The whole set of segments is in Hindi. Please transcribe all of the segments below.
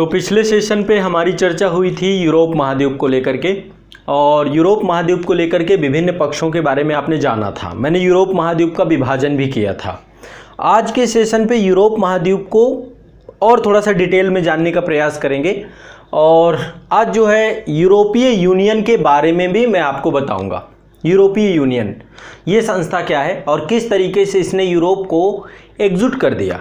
तो पिछले सेशन पे हमारी चर्चा हुई थी यूरोप महाद्वीप को लेकर के, और यूरोप महाद्वीप को लेकर के विभिन्न पक्षों के बारे में आपने जाना था। मैंने यूरोप महाद्वीप का विभाजन भी किया था। आज के सेशन पे यूरोप महाद्वीप को और थोड़ा सा डिटेल में जानने का प्रयास करेंगे, और आज जो है यूरोपीय यूनियन के बारे में भी मैं आपको बताऊंगा। यूरोपीय यूनियन ये संस्था क्या है और किस तरीके से इसने यूरोप को एकजुट कर दिया।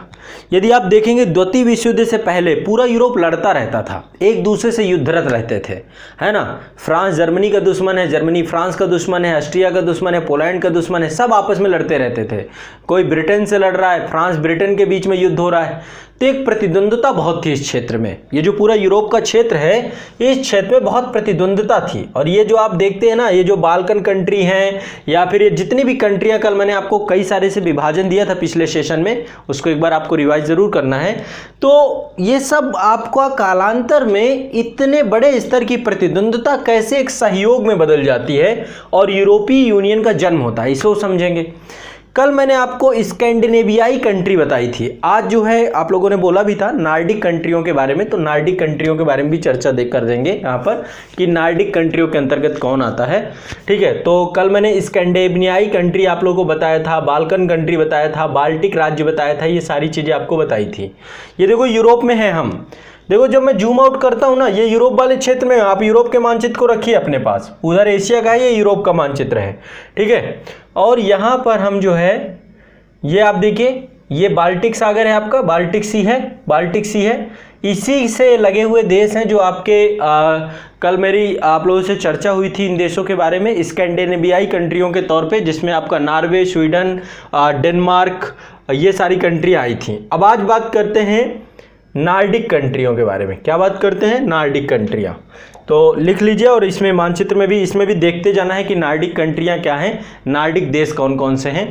यदि आप देखेंगे द्वितीय विश्व युद्ध से पहले पूरा यूरोप लड़ता रहता था, एक दूसरे से युद्धरत रहते थे, है ना। फ्रांस जर्मनी का दुश्मन है, जर्मनी फ्रांस का दुश्मन है, ऑस्ट्रिया का दुश्मन है, पोलैंड का दुश्मन है, सब आपस में लड़ते रहते थे। कोई ब्रिटेन से लड़ रहा है, फ्रांस ब्रिटेन के बीच में युद्ध हो रहा है, तो एक प्रतिद्वंद्विता बहुत थी इस क्षेत्र में। ये जो पूरा यूरोप का क्षेत्र है, इस क्षेत्र में बहुत प्रतिद्वंद्विता थी। और ये जो आप देखते हैं ना, ये जो बाल्कन कंट्री हैं या फिर ये जितनी भी कंट्रियां, कल मैंने आपको कई सारे से विभाजन दिया था पिछले सेशन में, उसको एक बार आपको रिवाइज जरूर करना है। तो ये सब आपका कालांतर में इतने बड़े स्तर की प्रतिद्वंद्विता कैसे एक सहयोग में बदल जाती है और यूरोपीय यूनियन का जन्म होता है, इसको समझेंगे। कल मैंने आपको स्कैंडिनेवियाई कंट्री बताई थी। आज जो है आप लोगों ने बोला भी था नार्डिक कंट्रियों के बारे में, तो नार्डिक कंट्रियों के बारे में भी चर्चा कर देंगे यहाँ पर कि नार्डिक कंट्रियों के अंतर्गत कौन आता है। ठीक है, तो कल मैंने स्कैंडिनेवियाई कंट्री आप लोगों को बताया था, बाल्कन कंट्री बताया था, बाल्टिक राज्य बताया था, ये सारी चीज़ें आपको बताई थी। ये देखो यूरोप में है हम। देखो जब मैं जूम आउट करता हूँ ना, ये यूरोप वाले क्षेत्र में, आप यूरोप के मानचित्र को रखिए अपने पास, उधर एशिया का है, ये यूरोप का मानचित्र है। ठीक है, और यहाँ पर हम जो है, ये आप देखिए, ये बाल्टिक सागर है आपका, बाल्टिक सी है, बाल्टिक सी है, इसी से लगे हुए देश हैं जो आपके कल मेरी आप लोगों से चर्चा हुई थी इन देशों के बारे में, स्कैंडिनेवियाई कंट्रियों के तौर पे, जिसमें आपका नॉर्वे, स्वीडन, डेनमार्क, ये सारी कंट्रियाँ आई थी। अब आज बात करते हैं नार्डिक कंट्रियों के बारे में। क्या बात करते हैं? नार्डिक कंट्रियाँ। तो लिख लीजिए, और इसमें मानचित्र में भी, इसमें भी देखते जाना है कि नार्डिक कंट्रियाँ क्या हैं, नार्डिक देश कौन कौन से हैं।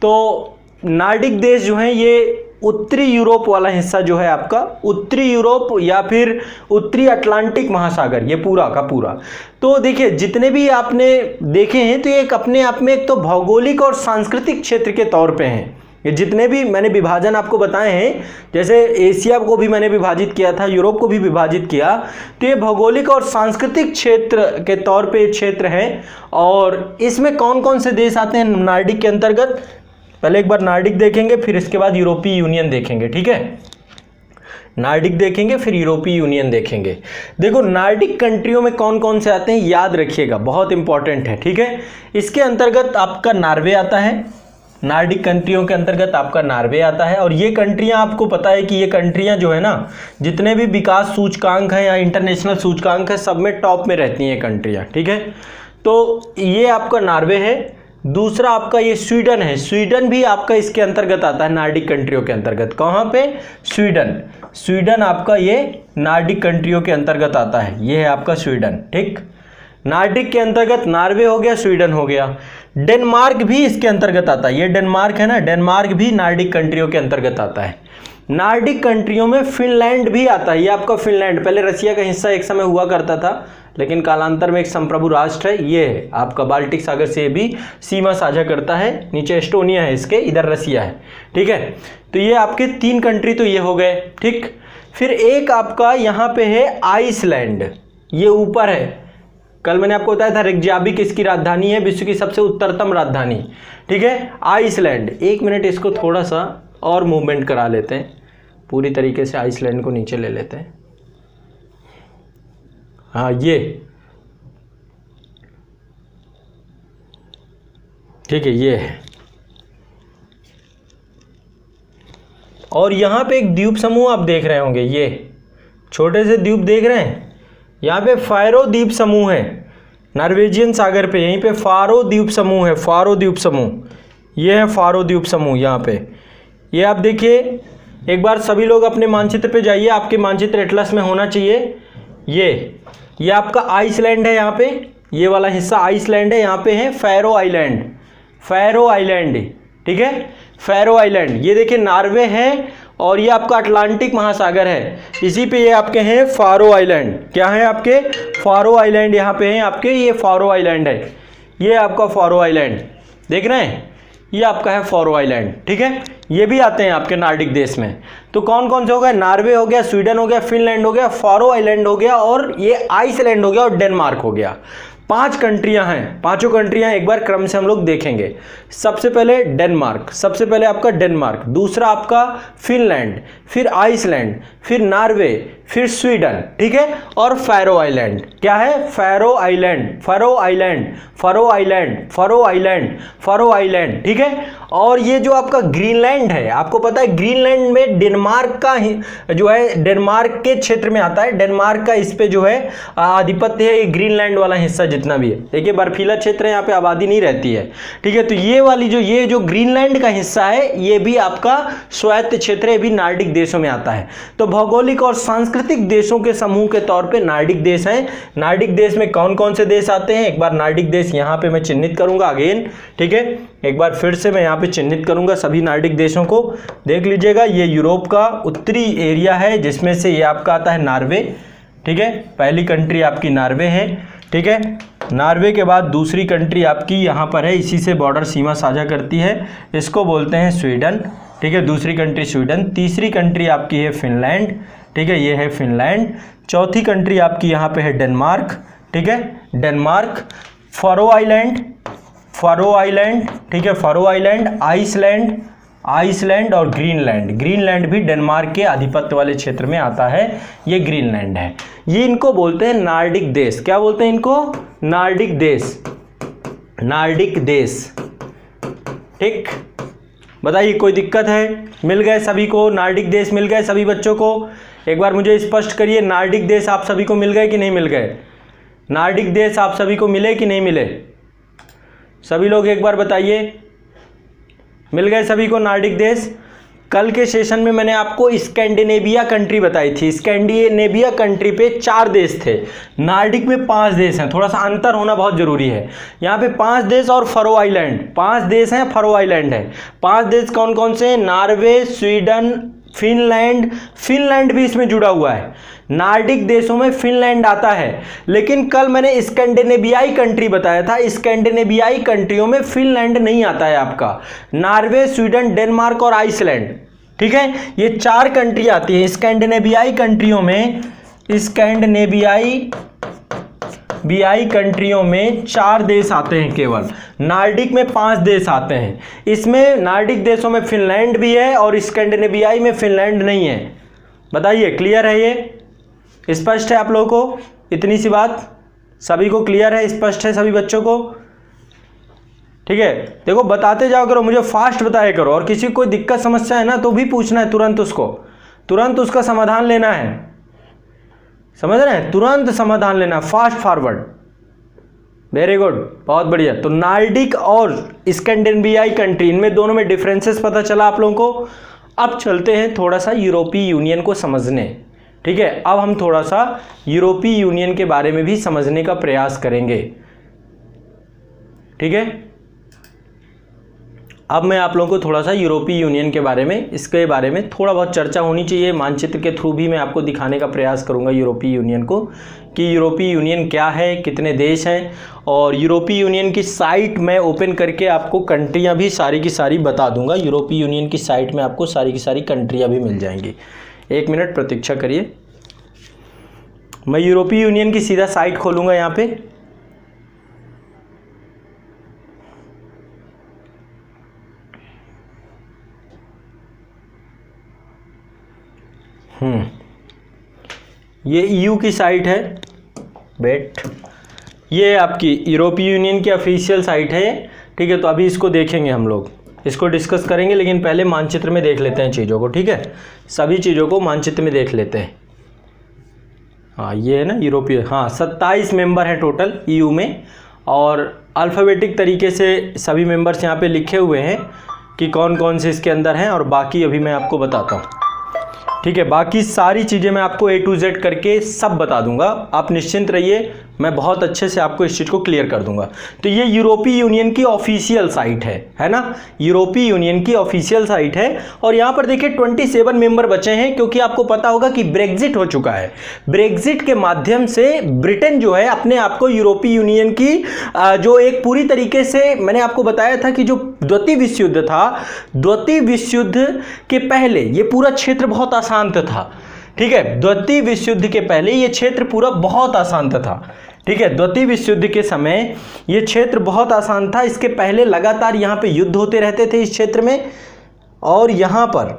तो नार्डिक देश जो हैं, ये उत्तरी यूरोप वाला हिस्सा जो है आपका, उत्तरी यूरोप या फिर उत्तरी अटलांटिक महासागर, ये पूरा का पूरा। तो देखिए जितने भी आपने देखे हैं, तो ये एक अपने आप में एक तो भौगोलिक और सांस्कृतिक क्षेत्र के तौर पे हैं। ये जितने भी मैंने विभाजन आपको बताए हैं, जैसे एशिया को भी मैंने विभाजित किया था, यूरोप को भी विभाजित किया, तो ये भौगोलिक और सांस्कृतिक क्षेत्र के तौर पे क्षेत्र है। और इसमें कौन कौन से देश आते हैं नार्डिक के अंतर्गत? पहले एक बार नार्डिक देखेंगे, फिर इसके बाद यूरोपीय यूनियन देखेंगे। ठीक है, नार्डिक देखेंगे, फिर यूरोपीय यूनियन देखेंगे। देखो नार्डिक कंट्रियों में कौन कौन से आते हैं, याद रखिएगा, बहुत इंपॉर्टेंट है। ठीक है, इसके अंतर्गत आपका नॉर्वे आता है, नार्डिक कंट्रियों के अंतर्गत आपका नॉर्वे आता है। और ये कंट्रियां, आपको पता है कि ये कंट्रियां जो है ना, जितने भी विकास सूचकांक हैं या इंटरनेशनल सूचकांक है, सब में टॉप में रहती हैं कंट्रियां। ठीक है, तो ये आपका नॉर्वे है। दूसरा आपका ये स्वीडन है, स्वीडन भी आपका इसके अंतर्गत आता है, नार्डिक कंट्रियों के अंतर्गत। कहाँ पे? स्वीडन। स्वीडन आपका ये नार्डिक कंट्रियों के अंतर्गत आता है, ये है आपका स्वीडन। ठीक, नार्डिक के अंतर्गत नॉर्वे हो गया, स्वीडन हो गया। डेनमार्क भी इसके अंतर्गत आता है, ये डेनमार्क है ना, डेनमार्क भी नार्डिक कंट्रियों के अंतर्गत आता है। नार्डिक कंट्रियों में फिनलैंड भी आता है, ये आपका फिनलैंड पहले रसिया का हिस्सा एक समय हुआ करता था, लेकिन कालांतर में एक संप्रभु राष्ट्र है। ये है आपका बाल्टिक सागर से भी सीमा साझा करता है, नीचे एस्टोनिया है इसके, इधर रसिया है। ठीक है, तो ये आपके 3 कंट्री तो ये हो गए। ठीक, फिर एक आपका यहाँ पे है आइसलैंड, ये ऊपर है। कल मैंने आपको बताया था रेकजाविक इसकी राजधानी है, विश्व की सबसे उत्तरतम राजधानी। ठीक है, आइसलैंड। एक मिनट, इसको थोड़ा सा और मूवमेंट करा लेते हैं, पूरी तरीके से आइसलैंड को नीचे ले लेते हैं। हाँ, ये ठीक है, ये है। और यहाँ पे एक द्वीप समूह आप देख रहे होंगे, ये छोटे से द्वीप देख रहे हैं, यहाँ पे फारो द्वीप समूह है, नॉर्वेजियन सागर पे, यहीं पे फारो द्वीप समूह है, फारो द्वीप समूह, ये है फारो द्वीप समूह यहाँ पे। ये आप देखिए, एक बार सभी लोग अपने मानचित्र पे जाइए, आपके मानचित्र एटलस में होना चाहिए। ये आपका आइसलैंड है, यहाँ पे ये वाला हिस्सा आइसलैंड है, यहाँ पे है फैरो आइलैंड, फैरो आइलैंड। ठीक है, फैरो आइलैंड। ये देखिए नॉर्वे है, और ये आपका अटलांटिक महासागर है, इसी पे ये आपके हैं फारो आइलैंड। क्या है आपके? फारो आइलैंड यहाँ पे हैं आपके, ये फारो आइलैंड है, ये आपका फारो आइलैंड देख रहे हैं। ये आपका है फैरो आइलैंड, ठीक है। ये भी आते हैं आपके नार्डिक देश में। तो कौन कौन से हो गए, नॉर्वे हो गया, स्वीडन हो गया, फिनलैंड हो गया, फैरो आइलैंड हो गया और ये आइसलैंड हो गया और डेनमार्क हो गया। 5 कंट्रियां हैं, पांचों कंट्रियां एक बार क्रम से हम लोग देखेंगे। सबसे पहले डेनमार्क, सबसे पहले आपका डेनमार्क, दूसरा आपका फिनलैंड, फिर आइसलैंड, फिर नॉर्वे, फिर स्वीडन, ठीक है, और फैरो आइलैंड। क्या है, pharaoh island, pharaoh island, pharaoh island, pharaoh island, pharaoh island, ठीक है। और ये जो आपका ग्रीनलैंड है, आपको पता है ग्रीनलैंड में डेनमार्क का जो है, डेनमार्क के क्षेत्र में आता है, डेनमार्क का इस पे जो है आधिपत्य है, ये ग्रीनलैंड वाला हिस्सा जितना भी है। देखिए बर्फीला क्षेत्र है, यहाँ पे आबादी नहीं रहती है, ठीक है। तो ये वाली ये जो ग्रीनलैंड का हिस्सा है, ये भी आपका स्वायत्त क्षेत्र है, भी नार्डिक देशों में आता है। तो भौगोलिक और सांस्कृतिक देशों के समूह के तौर पे नार्डिक देश हैं। नार्डिक देश में कौन कौन से देश आते हैं, एक बार नार्डिक देश यहाँ पे मैं चिन्हित करूंगा अगेन, ठीक है। एक बार फिर से मैं यहाँ पे चिन्हित करूंगा सभी नार्डिक देशों को, देख लीजिएगा। ये यूरोप का उत्तरी एरिया है, जिसमें से ये आपका आता है नॉर्वे, ठीक है। पहली कंट्री आपकी नॉर्वे है, ठीक है। नॉर्वे के बाद दूसरी कंट्री आपकी यहाँ पर है, इसी से बॉर्डर सीमा साझा करती है, इसको बोलते हैं स्वीडन, ठीक है। दूसरी कंट्री स्वीडन। तीसरी कंट्री आपकी है फिनलैंड, ठीक है, ये है फिनलैंड। चौथी कंट्री आपकी यहाँ पे है डेनमार्क, ठीक है, Denmark. Pharaoh island, pharaoh island, ठीक है, फैरो आइलैंड, आइसलैंड, आइसलैंड और ग्रीनलैंड। ग्रीनलैंड भी डेनमार्क के आधिपत्य वाले क्षेत्र में आता है, ये ग्रीनलैंड है। ये इनको बोलते हैं नार्डिक देश। क्या बोलते हैं इनको, नार्डिक देश, नार्डिक देश, ठीक। बताइए कोई दिक्कत है, मिल गए सभी को, नार्डिक देश मिल गए सभी बच्चों को। एक बार मुझे स्पष्ट करिए, नार्डिक देश आप सभी को मिल गए कि नहीं मिल गए, नार्डिक देश आप सभी को मिले कि नहीं मिले, सभी लोग एक बार बताइए, मिल गए सभी को नार्डिक देश। कल के सेशन में मैंने आपको स्कैंडिनेविया कंट्री बताई थी। स्कैंडिनेविया कंट्री पे 4 देश थे, नार्डिक में 5 देश हैं, थोड़ा सा अंतर होना बहुत जरूरी है। यहाँ पे 5 देश और फैरो आइलैंड, 5 देश हैं, फैरो आइलैंड है। 5 देश कौन कौन से हैं, नॉर्वे, स्वीडन, फिनलैंड, फिनलैंड भी इसमें जुड़ा हुआ है। नार्डिक देशों में फिनलैंड आता है, लेकिन कल मैंने स्कैंडिनेवियाई कंट्री बताया था, स्कैंडिनेवियाई कंट्रियों में फिनलैंड नहीं आता है आपका। नॉर्वे, स्वीडन, डेनमार्क और आइसलैंड, ठीक है, ये 4 कंट्री आती है स्कैंडिनेवियाई कंट्रियों में। स्कैंडिनेवियाई कंट्रियों में 4 देश आते हैं केवल, नार्डिक में 5 देश आते हैं। इसमें नार्डिक देशों में फिनलैंड भी है और स्कैंडिनेवियाई में फिनलैंड नहीं है। बताइए क्लियर है, ये स्पष्ट है आप लोगों को, इतनी सी बात सभी को क्लियर है, स्पष्ट है सभी बच्चों को, ठीक है। देखो बताते जाओ करो, मुझे फास्ट बताया करो, और किसी को कोई दिक्कत समस्या है ना तो भी पूछना है तुरंत, उसको तुरंत उसका समाधान लेना है, समझ रहे हैं, तुरंत समाधान लेना, फास्ट फॉरवर्ड। वेरी गुड, बहुत बढ़िया। तो नार्डिक और स्कैंडिनेवियाई कंट्री, इनमें दोनों में डिफरेंसेस पता चला आप लोगों को। अब चलते हैं थोड़ा सा यूरोपीय यूनियन को समझने, ठीक है। अब हम थोड़ा सा यूरोपीय यूनियन के बारे में भी समझने का प्रयास करेंगे, ठीक है। अब मैं आप लोगों को थोड़ा सा यूरोपीय यूनियन के बारे में, इसके बारे में थोड़ा बहुत चर्चा होनी चाहिए। मानचित्र के थ्रू भी मैं आपको दिखाने का प्रयास करूंगा यूरोपीय यूनियन को, कि यूरोपीय यूनियन क्या है, कितने देश हैं, और यूरोपीय यूनियन की साइट मैं ओपन करके आपको कंट्रियां भी सारी की सारी बता दूंगा। यूरोपीय यूनियन की साइट में आपको सारी की सारी कंट्रियां भी मिल जाएंगी। 1 मिनट प्रतीक्षा करिए, मैं यूरोपीय यूनियन की सीधा साइट खोलूंगा यहाँ पे। ये ईयू की साइट है, बेट, ये आपकी यूरोपीय यूनियन की ऑफिशियल साइट है, ठीक है। तो अभी इसको देखेंगे, हम लोग इसको डिस्कस करेंगे, लेकिन पहले मानचित्र में देख लेते हैं चीज़ों को, ठीक है। सभी चीज़ों को मानचित्र में देख लेते हैं। हाँ ये है ना यूरोपीय, हाँ 27 मेंबर हैं टोटल ईयू में, और अल्फ़ाबेटिक तरीके से सभी मेंबर्स यहाँ पे लिखे हुए हैं कि कौन कौन से इसके अंदर हैं, और बाकी अभी मैं आपको बताता हूँ, ठीक है। बाकी सारी चीज़ें मैं आपको A to Z करके सब बता दूंगा, आप निश्चिंत रहिए, मैं बहुत अच्छे से आपको इस चीज़ को क्लियर कर दूंगा। तो ये यूरोपीय यूनियन की ऑफिशियल साइट है ना, यूरोपीय यूनियन की ऑफिशियल साइट है। और यहाँ पर देखिए 27 मेंबर बचे हैं, क्योंकि आपको पता होगा कि ब्रेग्जिट हो चुका है। ब्रेग्जिट के माध्यम से ब्रिटेन जो है अपने आप को यूरोपीय यूनियन की जो एक पूरी तरीके से, मैंने आपको बताया था कि जो द्वितीय विश्व युद्ध था, द्वितीय विश्व युद्ध के पहले ये पूरा क्षेत्र बहुत अशांत था। ठीक है, द्वितीय विश्व युद्ध के पहले ये क्षेत्र पूरा बहुत अशांत था। ठीक है, द्वितीय विश्व युद्ध के समय ये क्षेत्र बहुत आसान था। इसके पहले लगातार यहाँ पे युद्ध होते रहते थे इस क्षेत्र में। और यहाँ पर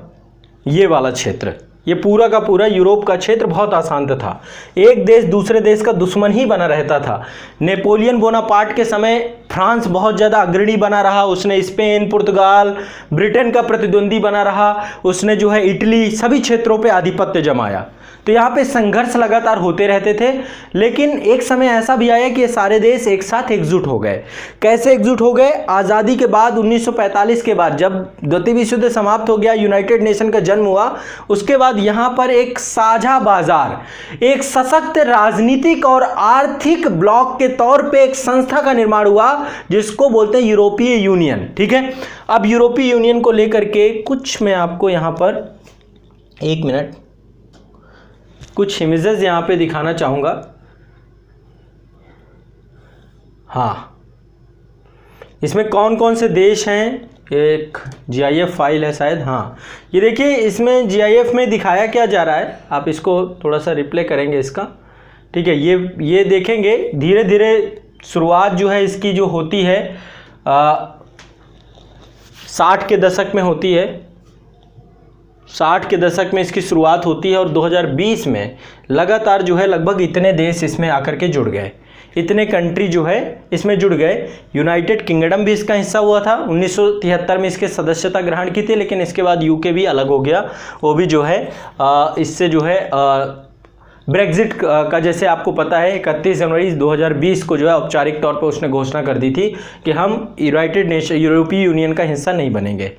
ये वाला क्षेत्र, ये पूरा का पूरा यूरोप का क्षेत्र बहुत अशांत था। एक देश दूसरे देश का दुश्मन ही बना रहता था। नेपोलियन बोनापार्ट के समय फ्रांस बहुत ज़्यादा अग्रणी बना रहा, उसने स्पेन, पुर्तगाल, ब्रिटेन का प्रतिद्वंदी बना रहा, उसने जो है इटली, सभी क्षेत्रों पे आधिपत्य जमाया। तो यहाँ पे संघर्ष लगातार होते रहते थे। लेकिन एक समय ऐसा भी आया कि ये सारे देश एक साथ एकजुट हो गए। कैसे एकजुट हो गए? आज़ादी के बाद 1945 के बाद जब द्वितीय विश्व युद्ध समाप्त हो गया, यूनाइटेड नेशन का जन्म हुआ, उसके बाद यहाँ पर एक साझा बाजार, एक सशक्त राजनीतिक और आर्थिक ब्लॉक के तौर पे एक संस्था का निर्माण हुआ, जिसको बोलते हैं यूरोपीय यूनियन। ठीक है, अब यूरोपीय यूनियन को लेकर के कुछ मैं आपको यहाँ पर, एक मिनट, कुछ इमेजेस यहाँ पे दिखाना चाहूँगा। हाँ, इसमें कौन कौन से देश हैं, एक GIF फाइल है शायद। हाँ, ये देखिए, इसमें GIF में दिखाया क्या जा रहा है, आप इसको थोड़ा सा रिप्ले करेंगे इसका। ठीक है, ये देखेंगे धीरे धीरे शुरुआत जो है इसकी जो होती है 60 के दशक में होती है, 60 के दशक में इसकी शुरुआत होती है। और 2020 में लगातार जो है लगभग इतने देश इसमें आकर के जुड़ गए, इतने कंट्री जो है इसमें जुड़ गए। यूनाइटेड किंगडम भी इसका हिस्सा हुआ था, 1973 में इसके सदस्यता ग्रहण की थी, लेकिन इसके बाद UK भी अलग हो गया। वो भी जो है इससे जो है ब्रेग्जिट का, जैसे आपको पता है 31 जनवरी 2020 को जो है औपचारिक तौर पर उसने घोषणा कर दी थी कि हम यूनाइटेड नेशन, यूरोपीय यूनियन का हिस्सा नहीं बनेंगे।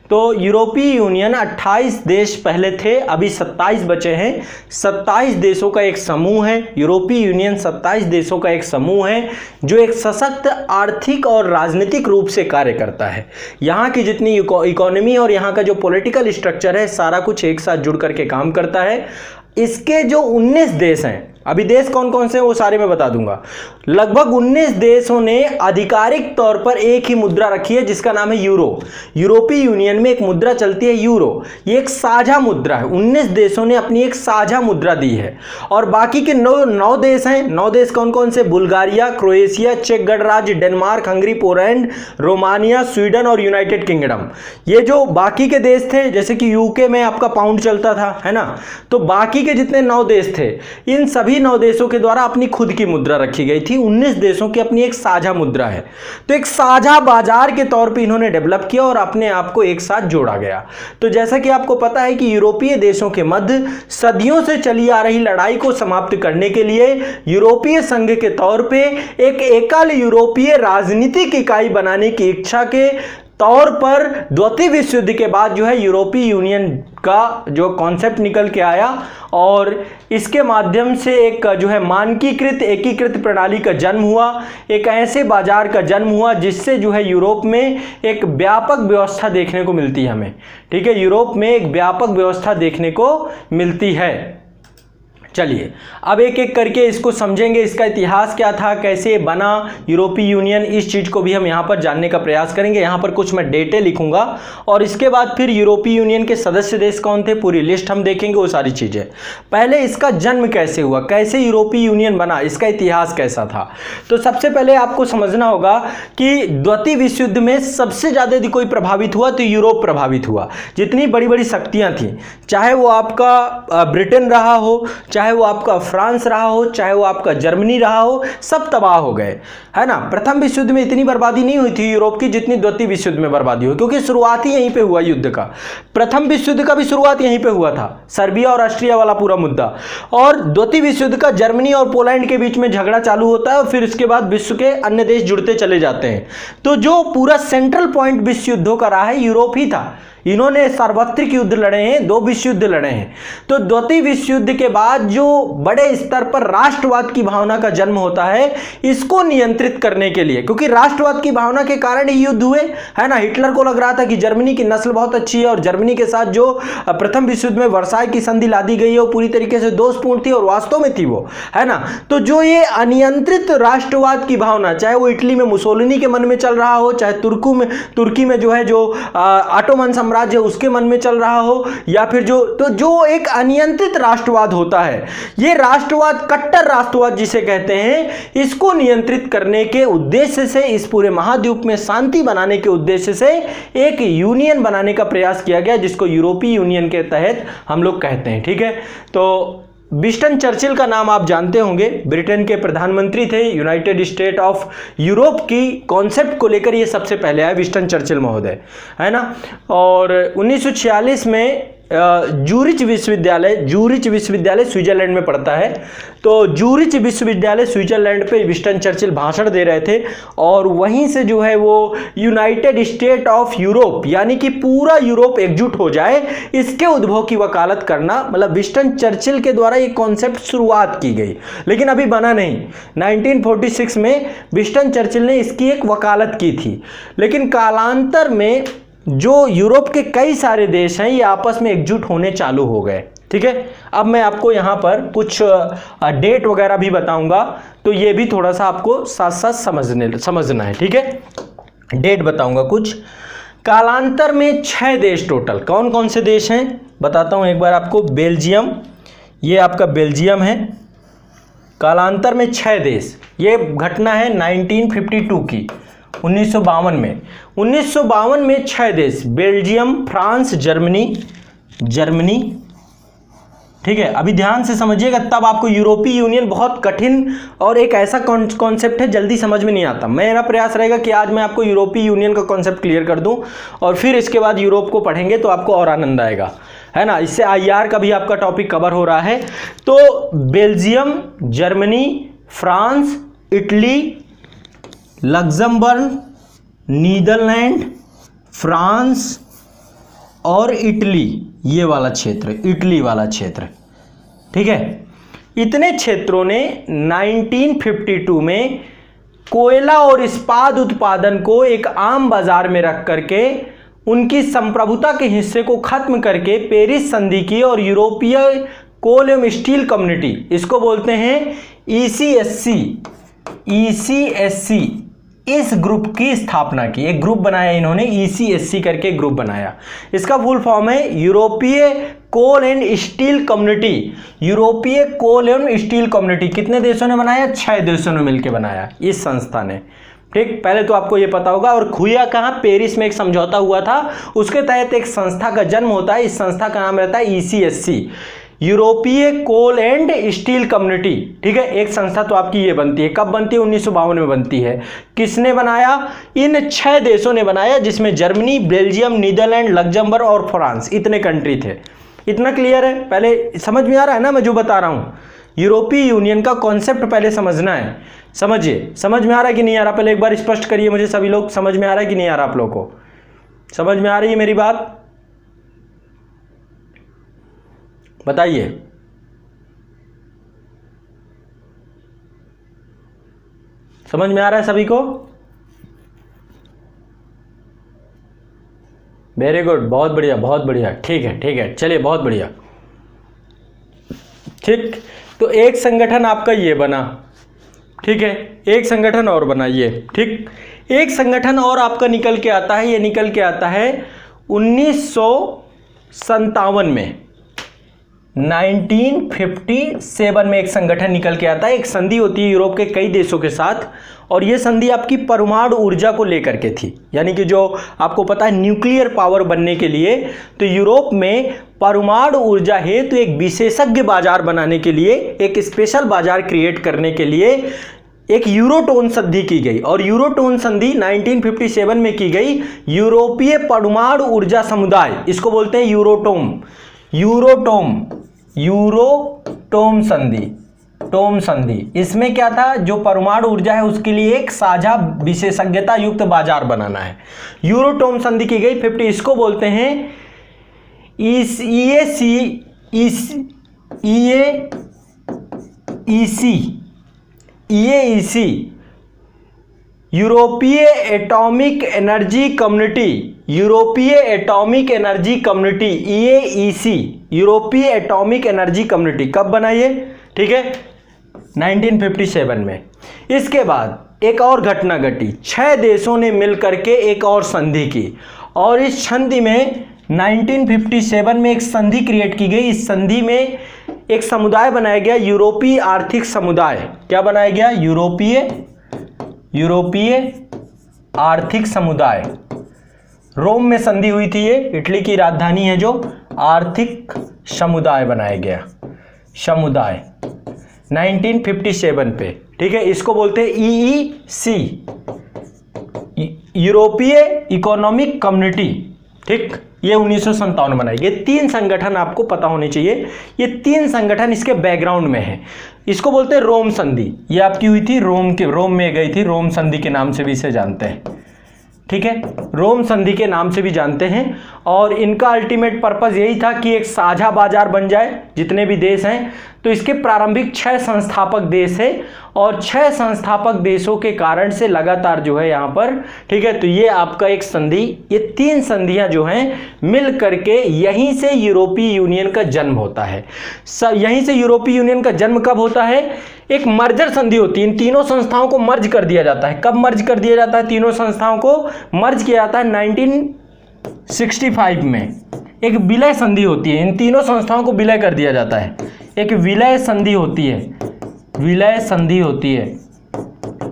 तो यूरोपीय यूनियन 28 देश पहले थे, अभी 27 बचे हैं। 27 देशों का एक समूह है यूरोपीय यूनियन। 27 देशों का एक समूह है जो एक सशक्त आर्थिक और राजनीतिक रूप से कार्य करता है। यहाँ की जितनी इकोनॉमी और यहाँ का जो पॉलिटिकल स्ट्रक्चर है, सारा कुछ एक साथ जुड़ करके काम करता है। इसके जो 19 देश हैं, अभी देश कौन कौन से हैं वो सारे मैं बता दूंगा। लगभग 19 देशों ने आधिकारिक तौर पर एक ही मुद्रा रखी है, जिसका नाम है यूरो। यूरोपीय यूनियन में एक मुद्रा चलती है यूरो, ये एक साझा मुद्रा है। 19 देशों ने अपनी एक साझा मुद्रा दी है। और बाकी के 9 देश हैं। 9 देश कौन कौन से? बुल्गारिया, क्रोएशिया, चेक गणराज्य, Denmark, Hungary, Poland, Romania, Sweden और यूनाइटेड किंगडम। ये जो बाकी के देश थे, जैसे कि UK में आपका पाउंड चलता था, है ना, तो बाकी के जितने 9 देश थे, इन सभी 9 देशों के द्वारा अपनी खुद की मुद्रा रखी गई थी। 19 देशों की अपनी एक साझा मुद्रा है। तो एक साझा बाजार के तौर पे इन्होंने डेवलप किया और अपने आप को एक साथ जोड़ा गया। तो जैसा कि आपको पता है कि यूरोपीय देशों के मध्य सदियों से चली आ रही लड़ाई को समाप्त करने के लिए यूरोपीय संघ के तौर पे एक एकल यूरोपीय राजनीतिक इकाई बनाने की इच्छा के तौर पर द्वितीय विश्व युद्ध के बाद जो है यूरोपीय यूनियन का जो कॉन्सेप्ट निकल के आया। और इसके माध्यम से एक जो है मानकीकृत एकीकृत प्रणाली का जन्म हुआ, एक ऐसे बाजार का जन्म हुआ जिससे जो है यूरोप में एक व्यापक व्यवस्था देखने को मिलती है हमें। ठीक है, यूरोप में एक व्यापक व्यवस्था देखने को मिलती है। चलिए अब एक एक करके इसको समझेंगे, इसका इतिहास क्या था, कैसे बना यूरोपीय यूनियन, इस चीज़ को भी हम यहाँ पर जानने का प्रयास करेंगे। यहाँ पर कुछ मैं डेटे लिखूंगा और इसके बाद फिर यूरोपीय यूनियन के सदस्य देश कौन थे, पूरी लिस्ट हम देखेंगे, वो सारी चीज़ें। पहले इसका जन्म कैसे हुआ, कैसे यूरोपीय यूनियन बना, इसका इतिहास कैसा था। तो सबसे पहले आपको समझना होगा कि द्वितीय विश्व युद्ध में सबसे ज़्यादा यदि कोई प्रभावित हुआ तो यूरोप प्रभावित हुआ। जितनी बड़ी बड़ी शक्तियाँ थीं, चाहे वो आपका ब्रिटेन रहा हो, चाहे वो आपका फ्रांस रहा हो, चाहे वो आपका जर्मनी रहा हो, सब तबाह हो गए, है ना। प्रथम विश्व युद्ध में इतनी बर्बादी नहीं हुई थी यूरोप की जितनी द्वितीय विश्व युद्ध में बर्बादी हुई, क्योंकि शुरुआत ही यहीं पे हुआ युद्ध का। प्रथम विश्व युद्ध का भी शुरुआत यहीं पे हुआ था, सर्बिया और ऑस्ट्रिया वाला पूरा मुद्दा। और द्वितीय विश्व युद्ध का जर्मनी और पोलैंड के बीच में झगड़ा चालू होता है और फिर इसके बाद विश्व के अन्य देश जुड़ते चले जाते हैं। तो जो पूरा सेंट्रल पॉइंट विश्व युद्धों का रहा है यूरोप ही था। इन्होंने सार्वत्रिक युद्ध लड़े हैं, 2 विश्व युद्ध लड़े हैं। तो द्वितीय विश्व युद्ध के बाद जो बड़े स्तर पर राष्ट्रवाद की भावना का जन्म होता है, इसको नियंत्रित करने के लिए, क्योंकि राष्ट्रवाद की भावना के कारण ही युद्ध हुए, है ना। हिटलर को लग रहा था कि जर्मनी की नस्ल बहुत अच्छी है और जर्मनी के साथ जो प्रथम विश्व युद्ध में वर्साय की संधि ला दी गई है वो पूरी तरीके से दोषपूर्ण थी, और वास्तव में थी वो, है ना। तो जो ये अनियंत्रित राष्ट्रवाद की भावना, चाहे वो इटली में मुसोलिनी के मन में चल रहा हो, चाहे तुर्की में जो है जो ऑटोमन साम्राज्य उसके मन में चल रहा हो, या फिर जो एक अनियंत्रित राष्ट्रवाद होता है, ये राष्ट्रवाद, कट्टर राष्ट्रवाद जिसे कहते हैं, इसको नियंत्रित करने के उद्देश्य से, इस पूरे महाद्वीप में शांति बनाने के उद्देश्य से एक यूनियन बनाने का प्रयास किया गया, जिसको यूरोपीय यूनियन के तहत हम लोग कहते हैं, ठीक है। तो विंस्टन चर्चिल का नाम आप जानते होंगे, ब्रिटेन के प्रधानमंत्री थे। यूनाइटेड स्टेट ऑफ यूरोप की कॉन्सेप्ट को लेकर ये सबसे पहले आए, विंस्टन चर्चिल महोदय, है ना। और 1946 में जूरिच विश्वविद्यालय स्विट्जरलैंड में पड़ता है। तो जूरिच विश्वविद्यालय स्विट्जरलैंड पे विंस्टन चर्चिल भाषण दे रहे थे, और वहीं से जो है वो यूनाइटेड स्टेट ऑफ यूरोप, यानी कि पूरा यूरोप एकजुट हो जाए, इसके उद्भव की वकालत करना, मतलब विंस्टन चर्चिल के द्वारा ये कॉन्सेप्ट शुरुआत की गई, लेकिन अभी बना नहीं। 1946 में विंस्टन चर्चिल ने इसकी एक वकालत की थी, लेकिन कालांतर में जो यूरोप के कई सारे देश हैं ये आपस में एकजुट होने चालू हो गए, ठीक है। अब मैं आपको यहाँ पर कुछ डेट वगैरह भी बताऊंगा, तो ये भी थोड़ा सा आपको साथ साथ समझना है, ठीक है। डेट बताऊंगा कुछ। कालांतर में 6 देश टोटल, कौन कौन से देश हैं बताता हूँ एक बार आपको। बेल्जियम, ये आपका बेल्जियम है। कालांतर में 6 देश, ये घटना है 1952 की, 1952 में। 1952 में 6 देश, बेल्जियम, फ्रांस, जर्मनी, ठीक है। अभी ध्यान से समझिएगा, तब आपको यूरोपीय यूनियन बहुत कठिन और एक ऐसा कॉन्सेप्ट है जल्दी समझ में नहीं आता। मेरा प्रयास रहेगा कि आज मैं आपको यूरोपीय यूनियन का कॉन्सेप्ट क्लियर कर दूं, और फिर इसके बाद यूरोप को पढ़ेंगे तो आपको और आनंद आएगा, है ना। इससे IR का भी आपका टॉपिक कवर हो रहा है। तो Belgium, Germany, France, Italy, Luxembourg, Netherlands, France और इटली, ये वाला क्षेत्र, इटली वाला क्षेत्र, ठीक है। इतने क्षेत्रों ने 1952 में कोयला और इस्पात उत्पादन को एक आम बाजार में रख करके उनकी संप्रभुता के हिस्से को खत्म करके पेरिस संधि की और यूरोपीय कोल एवं स्टील कम्युनिटी, इसको बोलते हैं ECSC, इस ग्रुप की स्थापना की। एक ग्रुप बनाया इन्होंने, ECSC करके ग्रुप बनाया। इसका फुल फॉर्म है यूरोपीय कोल एंड स्टील कम्युनिटी। यूरोपीय कोल एंड स्टील कम्युनिटी कितने देशों ने बनाया? 6 देशों ने मिलकर बनाया इस संस्था ने, ठीक। पहले तो आपको ये पता होगा। और खुया कहाँ? पेरिस में एक समझौता हुआ था, उसके तहत एक संस्था का जन्म होता है। इस संस्था का नाम रहता है ECSC, यूरोपीय कोल एंड स्टील कम्युनिटी, ठीक है। एक संस्था तो आपकी ये बनती है, कब बनती है? 1952 में बनती है। किसने बनाया? इन 6 देशों ने बनाया, जिसमें जर्मनी, बेल्जियम, नीदरलैंड, लग्जमबर्ग और फ्रांस, इतने कंट्री थे। इतना क्लियर है? पहले समझ में आ रहा है ना मैं जो बता रहा हूँ? यूरोपीय यूनियन का कॉन्सेप्ट पहले समझना है। समझिए, समझ में आ रहा है कि नहीं आ रहा? पहले एक बार स्पष्ट करिए मुझे सभी लोग, समझ में आ रहा है कि नहीं आ रहा? आप लोगों को समझ में आ रही है मेरी बात? बताइए। समझ में आ रहा है सभी को? वेरी गुड, बहुत बढ़िया, बहुत बढ़िया, ठीक है, ठीक है, चलिए, बहुत बढ़िया, ठीक। तो एक संगठन आपका ये बना, ठीक है। एक संगठन और बना ये, ठीक। एक संगठन और आपका निकल के आता है, ये निकल के आता है 1957 में, 1957 में एक संगठन निकल के आता है। एक संधि होती है यूरोप के कई देशों के साथ, और ये संधि आपकी परमाणु ऊर्जा को लेकर के थी। यानी कि जो आपको पता है न्यूक्लियर पावर बनने के लिए, तो यूरोप में परमाणु ऊर्जा हेतु एक विशेषज्ञ बाजार बनाने के लिए, एक स्पेशल बाजार क्रिएट करने के लिए एक यूरोटोन संधि की गई। और यूरोटोन संधि 1957 में की गई। यूरोपीय परमाणु ऊर्जा समुदाय, इसको बोलते हैं यूरोटोम संधि, टोम संधि। इसमें क्या था, जो परमाणु ऊर्जा है उसके लिए एक साझा विशेषज्ञता युक्त बाजार बनाना है। यूरोटोम संधि की गई 50। इसको बोलते हैं EAEC, यूरोपीय एटॉमिक एनर्जी कम्युनिटी। यूरोपीय एटॉमिक एनर्जी कम्युनिटी EAEC, यूरोपीय एटॉमिक एनर्जी कम्युनिटी कब बनाई है? ठीक है, 1957 में। इसके बाद एक और घटना घटी, 6 देशों ने मिलकर के एक और संधि की, और इस संधि में 1957 में एक संधि क्रिएट की गई। इस संधि में एक समुदाय बनाया गया, यूरोपीय आर्थिक समुदाय। क्या बनाया गया? यूरोपीय आर्थिक समुदाय। रोम में संधि हुई थी, ये इटली की राजधानी है, जो आर्थिक समुदाय बनाया गया, समुदाय 1957 पे। ठीक है, इसको बोलते हैं EEC, यूरोपीय इकोनॉमिक कम्युनिटी। ठीक, ये 1957 बनाई। ये 3 संगठन आपको पता होने चाहिए, ये 3 संगठन इसके बैकग्राउंड में है। इसको बोलते हैं रोम संधि। ये आपकी हुई थी रोम में गई थी, रोम संधि के नाम से भी इसे जानते हैं। ठीक है, रोम संधि के नाम से भी जानते हैं। और इनका अल्टीमेट पर्पस यही था कि एक साझा बाजार बन जाए, जितने भी देश हैं। तो इसके प्रारंभिक 6 संस्थापक देश है, और 6 संस्थापक देशों के कारण से लगातार जो है यहाँ पर, ठीक है, तो ये आपका एक संधि, ये 3 संधियां जो हैं मिल करके यहीं से यूरोपीय यूनियन का जन्म होता है। यहीं से यूरोपीय यूनियन का जन्म कब होता है? एक मर्जर संधि होती है, इन तीनों संस्थाओं को मर्ज कर दिया जाता है। कब मर्ज कर दिया जाता है? तीनों संस्थाओं को मर्ज किया जाता है 1965 में। एक विलय संधि होती है, इन तीनों संस्थाओं को विलय कर दिया जाता है। एक विलय संधि होती है, विलय संधि होती है।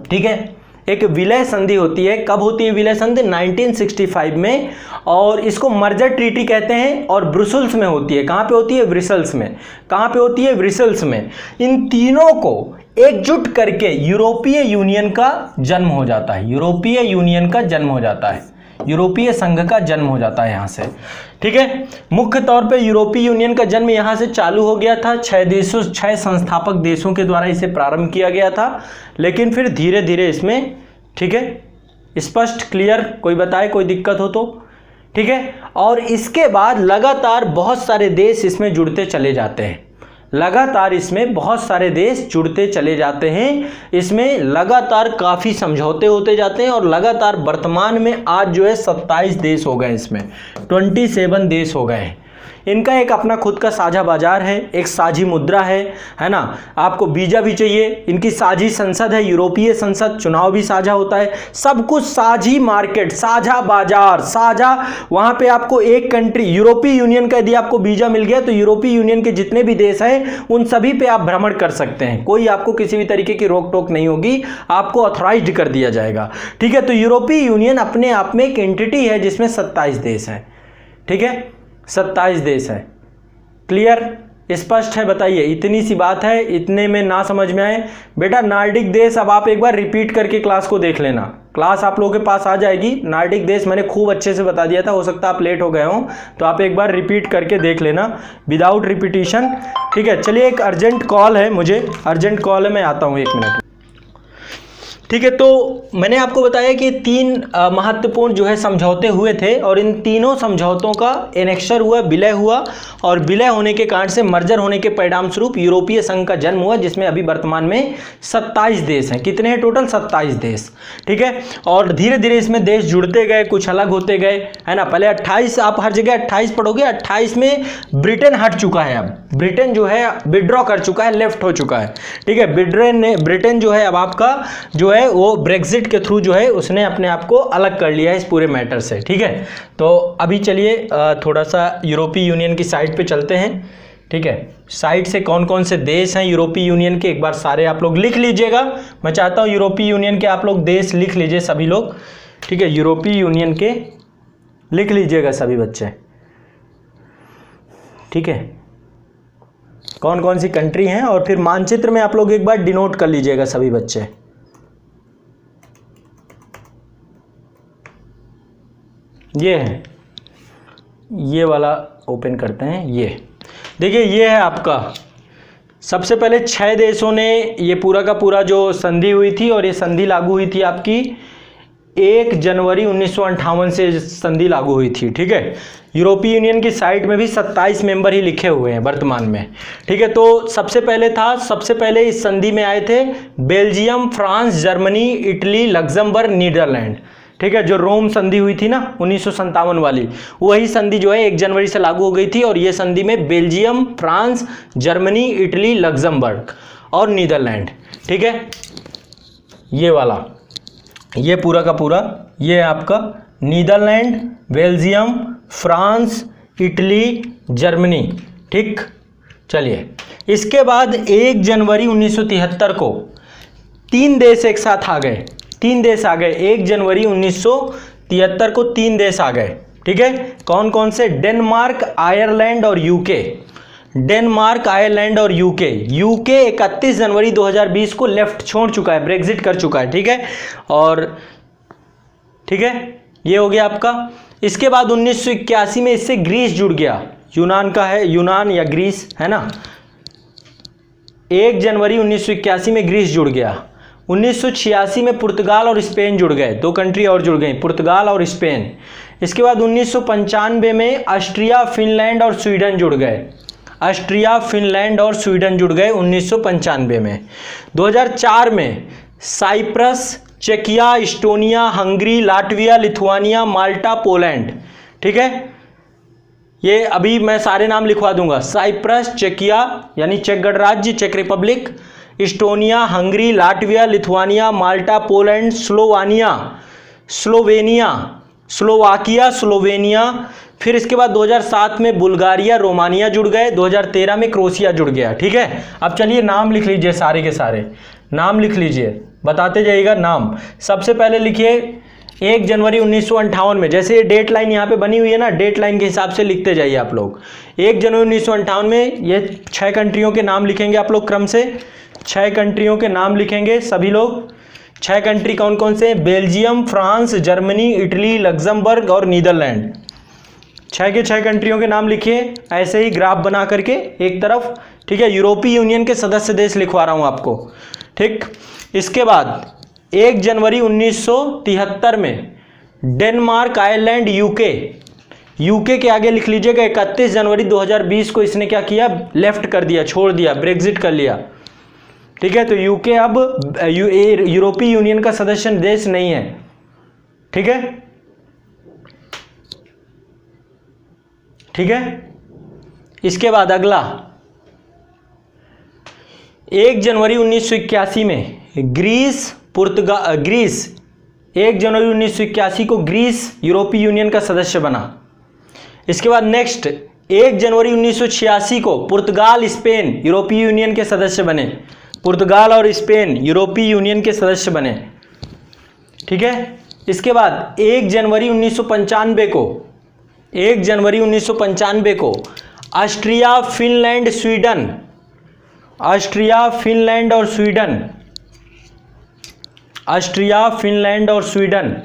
ठीक है, एक विलय संधि होती है। कब होती है विलय संधि? 1965 में। और इसको मर्जर ट्रीटी कहते हैं, और ब्रुसेल्स में होती है। कहाँ पे होती है? ब्रुसेल्स में। कहाँ पे होती है? ब्रुसेल्स में। इन तीनों को एकजुट करके यूरोपीय यूनियन का जन्म हो जाता है, यूरोपीय यूनियन का जन्म हो जाता है, यूरोपीय संघ का जन्म हो जाता है यहाँ से। ठीक है, मुख्य तौर पे यूरोपीय यूनियन का जन्म यहाँ से चालू हो गया था। 6 संस्थापक देशों के द्वारा इसे प्रारंभ किया गया था, लेकिन फिर धीरे धीरे इसमें, ठीक है, स्पष्ट क्लियर, कोई बताए कोई दिक्कत हो तो? ठीक है, और इसके बाद लगातार बहुत सारे देश इसमें जुड़ते चले जाते हैं, लगातार इसमें बहुत सारे देश जुड़ते चले जाते हैं। इसमें लगातार काफ़ी समझौते होते जाते हैं, और लगातार वर्तमान में आज जो है 27 देश हो गए, इसमें 27 देश हो गए हैं। इनका एक अपना खुद का साझा बाजार है, एक साझी मुद्रा है ना। आपको वीजा भी चाहिए, इनकी साझी संसद है, यूरोपीय संसद, चुनाव भी साझा होता है, सब कुछ साझी मार्केट, साझा बाजार, साझा। वहाँ पे आपको एक कंट्री, यूरोपीय यूनियन का यदि आपको वीजा मिल गया तो यूरोपीय यूनियन के जितने भी देश हैं उन सभी पे आप भ्रमण कर सकते हैं, कोई आपको किसी भी तरीके की रोक टोक नहीं होगी, आपको ऑथराइज्ड कर दिया जाएगा। ठीक है, तो यूरोपीय यूनियन अपने आप में एक एंटिटी है जिसमें 27 देश हैं। ठीक है, 27 देश है। क्लियर, स्पष्ट है? बताइए, इतनी सी बात है, इतने में ना समझ में आए बेटा, नार्डिक देश अब आप एक बार रिपीट करके क्लास को देख लेना, क्लास आप लोगों के पास आ जाएगी। नार्डिक देश मैंने खूब अच्छे से बता दिया था, हो सकता है आप लेट हो गए हो, तो आप एक बार रिपीट करके देख लेना विदाउट रिपीटिशन। ठीक है, चलिए, एक अर्जेंट कॉल है, मुझे अर्जेंट कॉल है, मैं आता हूँ 1 मिनट। ठीक है, तो मैंने आपको बताया कि 3 महत्वपूर्ण जो है समझौते हुए थे, और इन तीनों समझौतों का एनेक्सर हुआ, विलय हुआ, और विलय होने के कारण से, मर्जर होने के परिणाम स्वरूप यूरोपीय संघ का जन्म हुआ, जिसमें अभी वर्तमान में 27 देश हैं। कितने हैं टोटल? 27 देश। ठीक है, और धीरे धीरे इसमें देश जुड़ते गए, कुछ अलग होते गए, है ना। पहले 28, आप हर जगह 28 पढ़ोगे, 28 में ब्रिटेन हट चुका है, अब ब्रिटेन जो है विड्रॉ कर चुका है, लेफ्ट हो चुका है। ठीक है, ब्रिटेन जो है अब आपका जो है वो ब्रेक्जिट के थ्रू जो है उसने अपने आप को अलग कर लिया है इस पूरे मैटर से। ठीक है, तो अभी चलिए थोड़ा सा यूरोपीय यूनियन की साइट पे चलते हैं। ठीक है, साइट से कौन कौन से देश हैं यूरोपीय यूनियन के, एक बार सारे आप लोग लिख लीजिएगा। मैं चाहता हूँ यूरोपीय यूनियन के आप लोग देश लिख लीजिए सभी लोग। ठीक है, यूरोपीय यूनियन के लिख लीजिएगा सभी बच्चे। ठीक है, कौन कौन सी कंट्री हैं, और फिर मानचित्र में आप लोग एक बार डिनोट कर लीजिएगा सभी बच्चे। ये है, ये वाला ओपन करते हैं। ये देखिए, ये है आपका सबसे पहले 6 देशों ने ये पूरा का पूरा जो संधि हुई थी, और ये संधि लागू हुई थी आपकी 1 जनवरी 1958 से संधि लागू हुई थी। ठीक है, यूरोपीय यूनियन की साइट में भी 27 मेंबर ही लिखे हुए हैं वर्तमान में। ठीक है, तो सबसे पहले इस संधि में आए थे Belgium, France, Germany, Italy, Luxembourg, Netherlands. ठीक है, जो रोम संधि हुई थी ना 1957 वाली, वही संधि जो है 1 जनवरी से लागू हो गई थी, और ये संधि में Belgium, France, Germany, Italy, Luxembourg और नीदरलैंड। ठीक है, ये वाला, ये पूरा का पूरा, ये आपका Netherlands, Belgium, France, Italy, Germany. ठीक, चलिए इसके बाद 1 जनवरी 1973 को 3 देश एक साथ आ गए, 3 देश आ गए 1 जनवरी 1973 को 3 देश आ गए। ठीक है, कौन कौन से? डेनमार्क, आयरलैंड और यूके। डेनमार्क, आयरलैंड और यूके। यूके 31 जनवरी 2020 को लेफ्ट छोड़ चुका है, ब्रेग्जिट कर चुका है। ठीक है, और ठीक है, ये हो गया आपका। इसके बाद 1981 में इससे ग्रीस जुड़ गया, यूनान का है, यूनान या ग्रीस है ना। 1 जनवरी 1981 में ग्रीस जुड़ गया। 1986 में पुर्तगाल और स्पेन जुड़ गए, 2 कंट्री और जुड़ गई, पुर्तगाल और स्पेन। इसके बाद 1995 में ऑस्ट्रिया, फिनलैंड और स्वीडन जुड़ गए, ऑस्ट्रिया, फिनलैंड और स्वीडन जुड़ गए 1995 में। 2004 में साइप्रस, चेकिया, Estonia, Hungary, Latvia, Lithuania, Malta, Poland. ठीक है, ये अभी मैं सारे नाम लिखवा दूंगा। साइप्रस, चेकिया यानी चेक गणराज्य, चेक Republic, Estonia, Hungary, Latvia, Lithuania, Malta, Poland, Slovakia, Slovenia. फिर इसके बाद 2007 में बुल्गारिया, रोमानिया जुड़ गए, 2013 में क्रोएशिया जुड़ गया। ठीक है, अब चलिए नाम लिख लीजिए, सारे के सारे नाम लिख लीजिए, बताते जाइएगा नाम। सबसे पहले लिखिए 1 जनवरी 1958 में, जैसे ये डेट लाइन यहाँ पे बनी हुई है ना, डेट लाइन के हिसाब से लिखते जाइए आप लोग। 1 जनवरी 1958 में ये 6 कंट्रियों के नाम लिखेंगे आप लोग, क्रम से 6 कंट्रियों के नाम लिखेंगे सभी लोग। 6 कंट्री कौन कौन से? Belgium, France, Germany, Italy, Luxembourg और नीदरलैंड। 6 के 6 कंट्रियों के नाम लिखिए, ऐसे ही ग्राफ बना करके एक तरफ। ठीक है, यूरोपीय यूनियन के सदस्य देश लिखवा रहा हूँ आपको। ठीक, इसके बाद 1 जनवरी 1973 में डेनमार्क, आयरलैंड, यूके के आगे लिख लीजिएगा 31 जनवरी 2020 को इसने क्या किया? लेफ्ट कर दिया, छोड़ दिया, ब्रेग्जिट कर लिया। ठीक है, तो यूके अब यूरोपीय यूनियन का सदस्य देश नहीं है। ठीक है, ठीक है। इसके बाद अगला 1 जनवरी 1981 में ग्रीस 1 जनवरी 1981 को ग्रीस यूरोपीय यूनियन का सदस्य बना। इसके बाद नेक्स्ट 1 जनवरी 1986 को पुर्तगाल, स्पेन यूरोपीय यूनियन के सदस्य बने। पुर्तगाल और स्पेन यूरोपीय यूनियन के सदस्य बने। ठीक है, इसके बाद 1 जनवरी 1995 को 1 जनवरी 1995 को Austria, Finland, Sweden, Austria, Finland और स्वीडन, ऑस्ट्रिया, फिनलैंड और स्वीडन,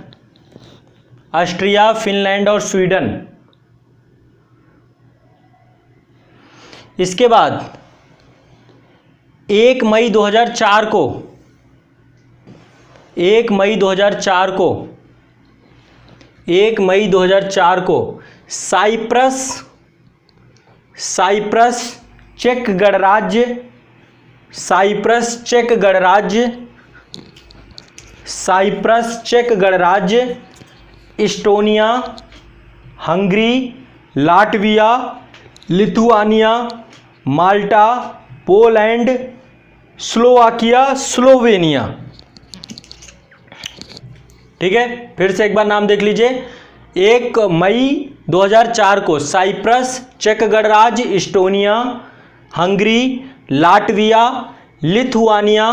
ऑस्ट्रिया, फिनलैंड और स्वीडन। इसके बाद 1 मई 2004 को 1 मई 2004 को 1 मई 2004 को साइप्रस, चेक गणराज्य, साइप्रस, चेक गणराज्य, साइप्रस, चेक गणराज्य, Estonia, Hungary, Latvia, Lithuania, Malta, Poland, Slovakia, Slovenia. ठीक है, फिर से एक बार नाम देख लीजिए। 1 मई 2004 को साइप्रस, चेक गणराज्य, Estonia, Hungary, Latvia, Lithuania,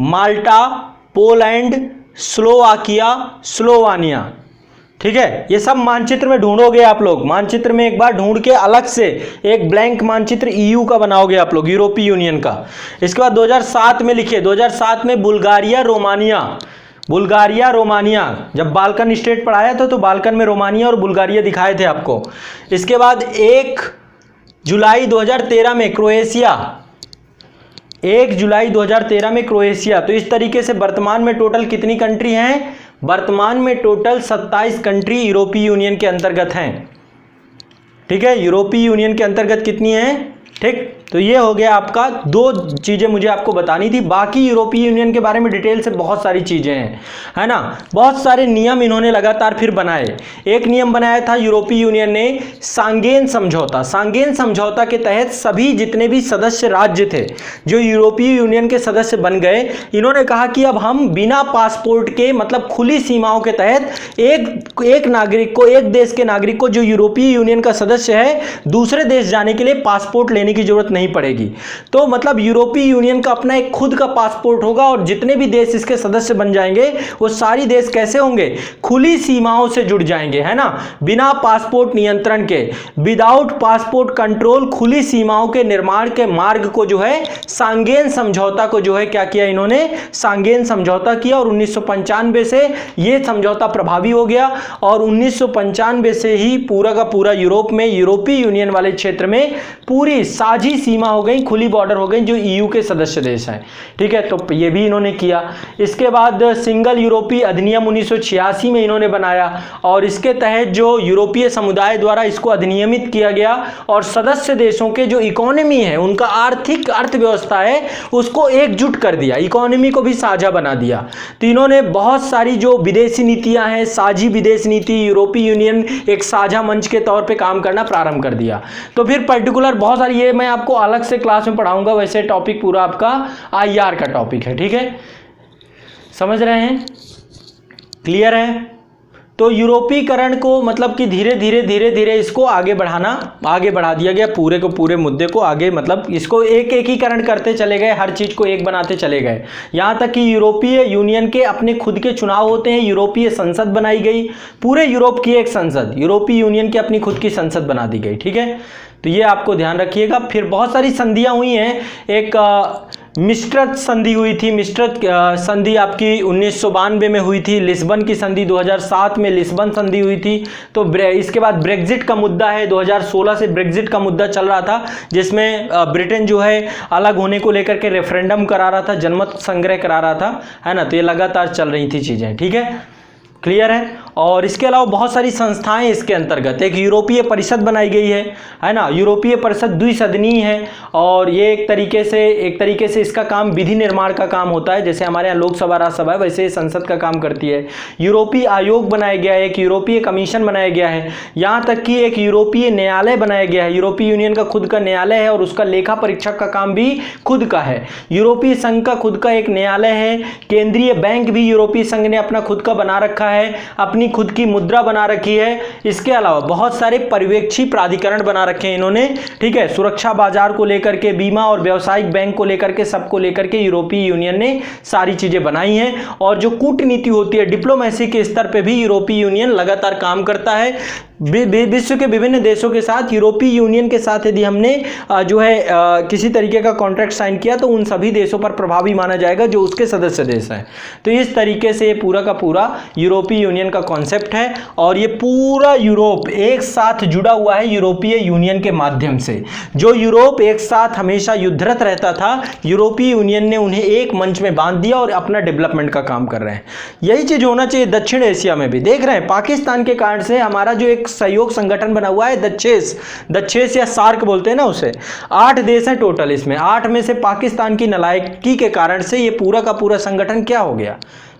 Malta, Poland, Slovakia, Slovenia. ठीक है, ये सब मानचित्र में ढूंढोगे आप लोग। मानचित्र में एक बार ढूंढ के अलग से एक ब्लैंक मानचित्र ईयू का बनाओगे आप लोग, यूरोपीय यूनियन का। इसके बाद 2007 में लिखिए, 2007 में बुल्गारिया, रोमानिया, बुल्गारिया, रोमानिया। जब बाल्कन स्टेट पढ़ाया था तो बाल्कन में रोमानिया और बुल्गारिया दिखाए थे आपको। इसके बाद 1 जुलाई 2013 में क्रोएशिया, 1 जुलाई 2013 में क्रोएशिया। तो इस तरीके से वर्तमान में टोटल कितनी कंट्री हैं? वर्तमान में टोटल 27 कंट्री यूरोपीय यूनियन के अंतर्गत हैं। ठीक है, यूरोपीय यूनियन के अंतर्गत कितनी हैं? ठीक, तो ये हो गया आपका, दो चीज़ें मुझे आपको बतानी थी। बाकी यूरोपीय यूनियन के बारे में डिटेल से बहुत सारी चीज़ें हैं, है ना। बहुत सारे नियम इन्होंने लगातार फिर बनाए। एक नियम बनाया था यूरोपीय यूनियन ने, सांगेन समझौता। सांगेन समझौता के तहत सभी जितने भी सदस्य राज्य थे जो यूरोपीय यूनियन के सदस्य बन गए, इन्होंने कहा कि अब हम बिना पासपोर्ट के, मतलब खुली सीमाओं के तहत एक नागरिक को, एक देश के नागरिक को जो यूरोपीय यूनियन का सदस्य है, दूसरे देश जाने के लिए पासपोर्ट लेने की जरूरत नहीं पड़ेगी। तो मतलब यूरोपीय यूनियन का अपना एक खुद का पासपोर्ट होगा और जितने भी देश इसके सदस्य बन जाएंगे वो सारी देश कैसे होंगे? खुली सीमाओं से जुड़ जाएंगे, है ना, बिना पासपोर्ट नियंत्रण के, विदाउट पासपोर्ट कंट्रोल। खुली सीमाओं के निर्माण के मार्ग को जो है सांगेन समझौता को जो है क्या किया इन्होंने? सांगेन समझौता किया। और 1995 से यह समझौता प्रभावी हो गया और 1995 से ही पूरा का पूरा यूरोप में, यूरोपीय यूनियन वाले क्षेत्र में पूरी साझी सीमा हो गई, खुली बॉर्डर हो गई जो ईयू के सदस्य देश हैं। ठीक है, तो ये भी इन्होंने किया। इसके बाद सिंगल यूरोपीय अधिनियम 1986 में इन्होंने बनाया और इसके तहत जो यूरोपीय समुदाय द्वारा इसको अधिनियमित किया गया और सदस्य देशों के जो इकोनॉमी है, उनका आर्थिक अर्थव्यवस्था है, उसको एकजुट कर दिया, इकोनॉमी को भी साझा बना दिया। तो इन्होंने बहुत सारी जो विदेशी नीतियां हैं, साझी विदेश नीति, यूरोपीय यूनियन एक साझा मंच के तौर पे काम करना प्रारंभ कर दिया। तो फिर पर्टिकुलर बहुत सारी, ये मैं आपको अलग से क्लास में पढ़ाऊंगा, वैसे टॉपिक पूरा आपका आईआर का टॉपिक है। ठीक है, समझ रहे हैं? क्लियर है? तो यूरोपीकरण को मतलब कि धीरे धीरे इसको आगे बढ़ा दिया गया, पूरे को पूरे मुद्दे को आगे, मतलब इसको एक एकीकरण करते चले गए, हर चीज को एक बनाते चले गए, यहां तक कि यूरोपीय यूनियन के अपने खुद के चुनाव होते हैं, यूरोपीय संसद बनाई गई, पूरे यूरोप की एक संसद, यूरोपीय यूनियन की अपनी खुद की संसद बना दी गई। ठीक है, तो ये आपको ध्यान रखिएगा। फिर बहुत सारी संधियां हुई हैं। एक मिस्ट्रट संधि हुई थी, मिस्ट्रट संधि आपकी 1992 में हुई थी। लिस्बन की संधि 2007 में लिस्बन संधि हुई थी। तो इसके बाद ब्रेग्जिट का मुद्दा है, 2016 से ब्रेग्जिट का मुद्दा चल रहा था, जिसमें ब्रिटेन जो है अलग होने को लेकर के रेफरेंडम करा रहा था, जनमत संग्रह करा रहा था, है ना। तो ये लगातार चल रही थी चीज़ें। ठीक है, क्लियर है? और इसके अलावा बहुत सारी संस्थाएं इसके अंतर्गत, एक यूरोपीय परिषद बनाई गई है ना। यूरोपीय परिषद द्विसदनीय है और ये एक तरीके से इसका काम विधि निर्माण का काम होता है। जैसे हमारे यहाँ लोकसभा राज्यसभा है, वैसे संसद का काम करती है। यूरोपीय आयोग बनाया गया है, एक यूरोपीय कमीशन बनाया गया है, यहाँ तक कि एक यूरोपीय न्यायालय बनाया गया है। यूरोपीय यूनियन का खुद का न्यायालय है और उसका लेखा परीक्षक का काम भी खुद का है। यूरोपीय संघ का खुद का एक न्यायालय है। केंद्रीय बैंक भी यूरोपीय संघ ने अपना खुद का बना रखा है, अपनी खुद की मुद्रा बना रखी है। इसके अलावा बहुत सारे पर्यवेक्षी प्राधिकरण बना रखे हैं इन्होंने। ठीक है, सुरक्षा बाजार को लेकर के, बीमा और व्यावसायिक बैंक को लेकर के, सबको लेकर के यूरोपीय यूनियन ने सारी चीजें बनाई हैं। और जो कूटनीति होती है, डिप्लोमेसी के स्तर पे भी यूरोपीय यूनियन लगातार काम करता है। विश्व के विभिन्न देशों के साथ, यूरोपीय यूनियन के साथ यदि हमने जो है किसी तरीके का कॉन्ट्रैक्ट साइन किया तो उन सभी देशों पर प्रभावी माना जाएगा जो उसके सदस्य देश हैं। तो इस तरीके से ये पूरा का पूरा यूरोपीय यूनियन का कॉन्सेप्ट है और ये पूरा यूरोप एक साथ जुड़ा हुआ है यूरोपीय यूनियन के माध्यम से। जो यूरोप एक साथ हमेशा युद्धरत रहता था, यूरोपीय यूनियन ने उन्हें एक मंच में बांध दिया और अपना डेवलपमेंट का काम कर रहे हैं। यही चीज होना चाहिए दक्षिण एशिया में भी। देख रहे हैं पाकिस्तान के कारण से हमारा जो एक सहयोग संगठन बना हुआ है, दक्षेस या सार्क बोलते हैं ना उसे, 8 देश हैं टोटल। इसमें 8 में से पाकिस्तान की नालायकी के कारण से ये पूरा का पूरा संगठन क्या हो गया?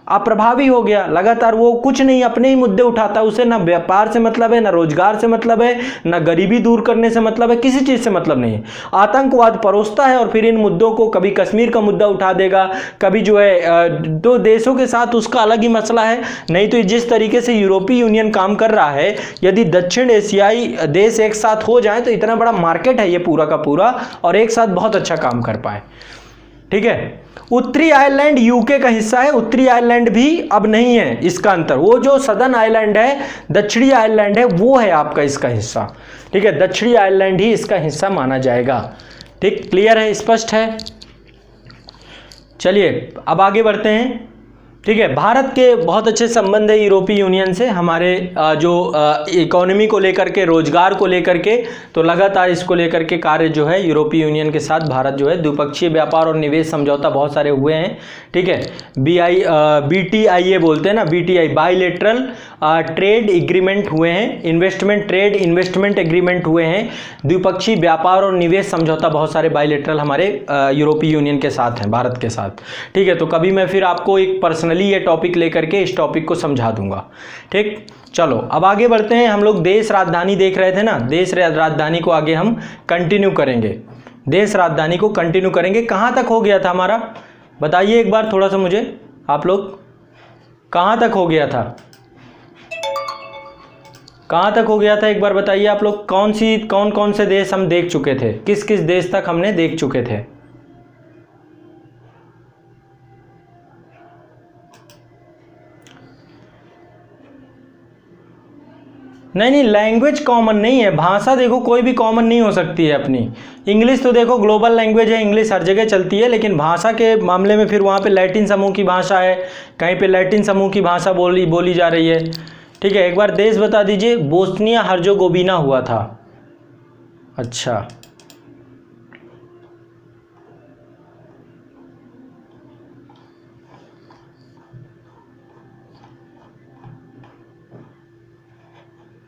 अप्रभावी हो गया। लगातार वो कुछ नहीं, अपने ही मुद्दे उठाता है, उसे ना व्यापार से मतलब है, ना रोजगार से मतलब है, ना गरीबी दूर करने से मतलब है, किसी चीज से मतलब नहीं है। आतंकवाद परोसता है और फिर इन मुद्दों को, कभी कश्मीर का मुद्दा उठा देगा, कभी जो है दो देशों के साथ उसका अलग ही मसला है। नहीं तो जिस तरीके से यूरोपीय यूनियन काम कर रहा है, यदि दक्षिण एशियाई देश एक साथ हो जाए तो इतना बड़ा मार्केट है ये पूरा का पूरा, और एक साथ बहुत अच्छा काम कर पाए। ठीक है, उत्तरी आयरलैंड यूके का हिस्सा है, उत्तरी आयरलैंड भी अब नहीं है। इसका अंतर, वो जो सदर्न आयरलैंड है, दक्षिणी आयरलैंड है, वो है आपका इसका हिस्सा। ठीक है, दक्षिणी आयरलैंड ही इसका हिस्सा माना जाएगा। ठीक, क्लियर है, स्पष्ट है? चलिए अब आगे बढ़ते हैं। ठीक है। भारत के बहुत अच्छे संबंध है यूरोपीय यूनियन से, हमारे जो इकोनॉमी को लेकर के, रोजगार को लेकर के, तो लगातार इसको लेकर के कार्य जो है यूरोपीय यूनियन के साथ भारत जो है द्विपक्षीय व्यापार और निवेश समझौता बहुत सारे हुए हैं। ठीक है, BTIA बोलते हैं ना, BTI बाइलेटरल ट्रेड एग्रीमेंट हुए हैं, ट्रेड इन्वेस्टमेंट एग्रीमेंट हुए हैं, द्विपक्षीय व्यापार और निवेश समझौता बहुत सारे बाइलेटरल हमारे यूरोपीय यूनियन के साथ हैं, भारत के साथ। ठीक है, तो कभी मैं फिर आपको एक पर्सनली ये टॉपिक लेकर के इस टॉपिक को समझा दूंगा। ठीक, चलो अब आगे बढ़ते हैं। हम लोग देश राजधानी देख रहे थे ना, देश राजधानी को आगे हम कंटिन्यू करेंगे, देश राजधानी को कंटिन्यू करेंगे। कहाँ तक हो गया था हमारा, बताइए एक बार थोड़ा सा मुझे, आप लोग कहाँ तक हो गया था, कहाँ तक हो गया था एक बार बताइए आप लोग। कौन कौन से देश हम देख चुके थे, किस किस देश तक हमने देख चुके थे। नहीं, लैंग्वेज कॉमन नहीं है, भाषा देखो कोई भी कॉमन नहीं हो सकती है अपनी। इंग्लिश तो देखो ग्लोबल लैंग्वेज है, इंग्लिश हर जगह चलती है, लेकिन भाषा के मामले में फिर वहाँ पे लैटिन समूह की भाषा है, कहीं पे लैटिन समूह की भाषा बोली जा रही है। ठीक है, एक बार देश बता दीजिए। बोस्निया हर्जेगोविना हुआ था। अच्छा,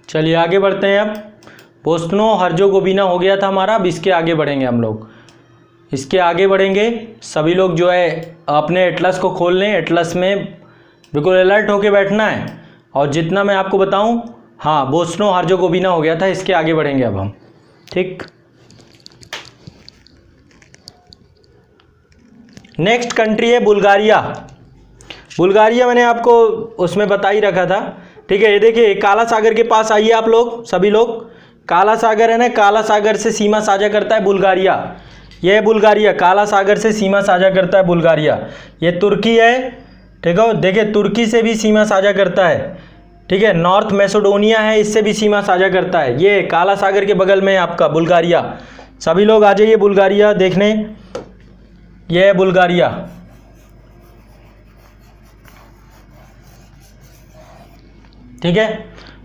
चलिए आगे बढ़ते हैं। अब बोस्नो हर्जेगोविना हो गया था हमारा, अब इसके आगे बढ़ेंगे हम लोग, इसके आगे बढ़ेंगे। सभी लोग जो है अपने एटलस को खोल लें, एटलस में बिल्कुल अलर्ट होके बैठना है, और जितना मैं आपको बताऊं, हाँ बोस्नो हर्जेगोविना हो गया था, इसके आगे बढ़ेंगे अब हम। ठीक, नेक्स्ट कंट्री है बुल्गारिया। बुल्गारिया मैंने आपको उसमें बता ही रखा था। ठीक है, ये देखिए काला सागर के पास आइए आप लोग, सभी लोग। काला सागर है ना, काला सागर से सीमा साझा करता है बुल्गारिया। यह है बुल्गारिया, काला सागर से सीमा साझा करता है बुल्गारिया। ये तुर्की है, ठीक है, देखिए तुर्की से भी सीमा साझा करता है। ठीक है, नॉर्थ मैसेडोनिया है, इससे भी सीमा साझा करता है। ये काला सागर के बगल में आपका बुल्गारिया। सभी लोग आ जाइए बुल्गारिया देखने, यह है बुल्गारिया। ठीक है,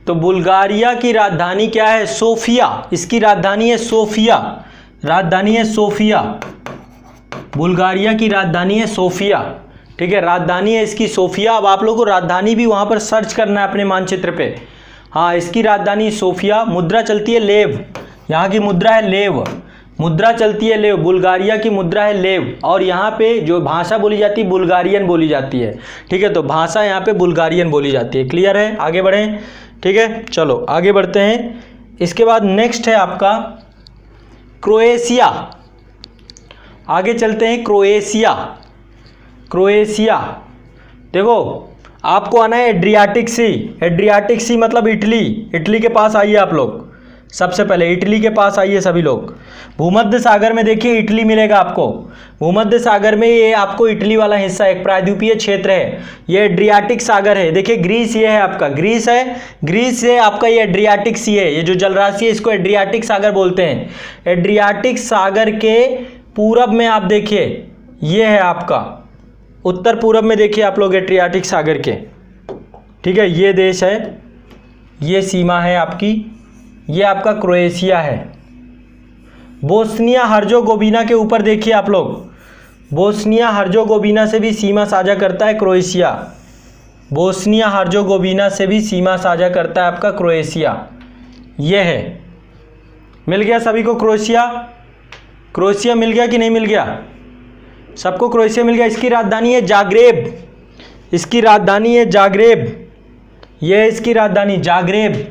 तो बुल्गारिया की राजधानी क्या है, सोफिया। इसकी राजधानी है सोफिया, राजधानी है सोफिया। बुल्गारिया की राजधानी है सोफिया। ठीक है, राजधानी है इसकी सोफिया। अब आप लोगों को राजधानी भी वहां पर सर्च करना है अपने मानचित्र पे। हाँ, इसकी राजधानी सोफिया। मुद्रा चलती है लेव, यहाँ की मुद्रा है लेव, मुद्रा चलती है लेव, बुल्गारिया की मुद्रा है लेव। और यहाँ पे जो भाषा बोली जाती है बुल्गारियन बोली जाती है। ठीक है, तो भाषा यहाँ पे बुल्गारियन बोली जाती है। क्लियर है, आगे बढ़ें। ठीक है, चलो आगे बढ़ते हैं। इसके बाद नेक्स्ट है आपका क्रोएशिया। आगे चलते हैं क्रोएशिया। क्रोएशिया देखो आपको आना है एड्रियाटिक सी। एड्रियाटिक सी मतलब इटली। इटली के पास आइए आप लोग, सबसे पहले इटली के पास आइए सभी लोग। भूमध्य सागर में देखिए इटली मिलेगा आपको। भूमध्य सागर में ये आपको इटली वाला हिस्सा एक प्रायद्वीपीय क्षेत्र है। ये एड्रियाटिक सागर है। देखिए ग्रीस ये है आपका, ग्रीस है, ग्रीस से आपका ये एड्रियाटिक सी है। ये जो जलराशि है इसको एड्रियाटिक सागर बोलते हैं। एड्रियाटिक सागर के पूरब में आप देखिए ये है आपका, उत्तर पूरब में देखिए आप लोग एड्रियाटिक सागर के। ठीक है, ये देश है, ये सीमा है आपकी, ये आपका क्रोएशिया है। बोस्निया हर्जेगोविना के ऊपर देखिए आप लोग, बोस्निया हर्जेगोविना से भी सीमा साझा करता है क्रोएशिया। बोस्निया हर्जेगोविना से भी सीमा साझा करता है आपका क्रोएशिया। ये है, मिल गया सभी को क्रोएशिया। क्रोएशिया मिल गया कि नहीं मिल गया, सबको क्रोएशिया मिल गया। इसकी राजधानी है जाग्रेब, इसकी राजधानी है जाग्रेब, ये है इसकी राजधानी जाग्रेब,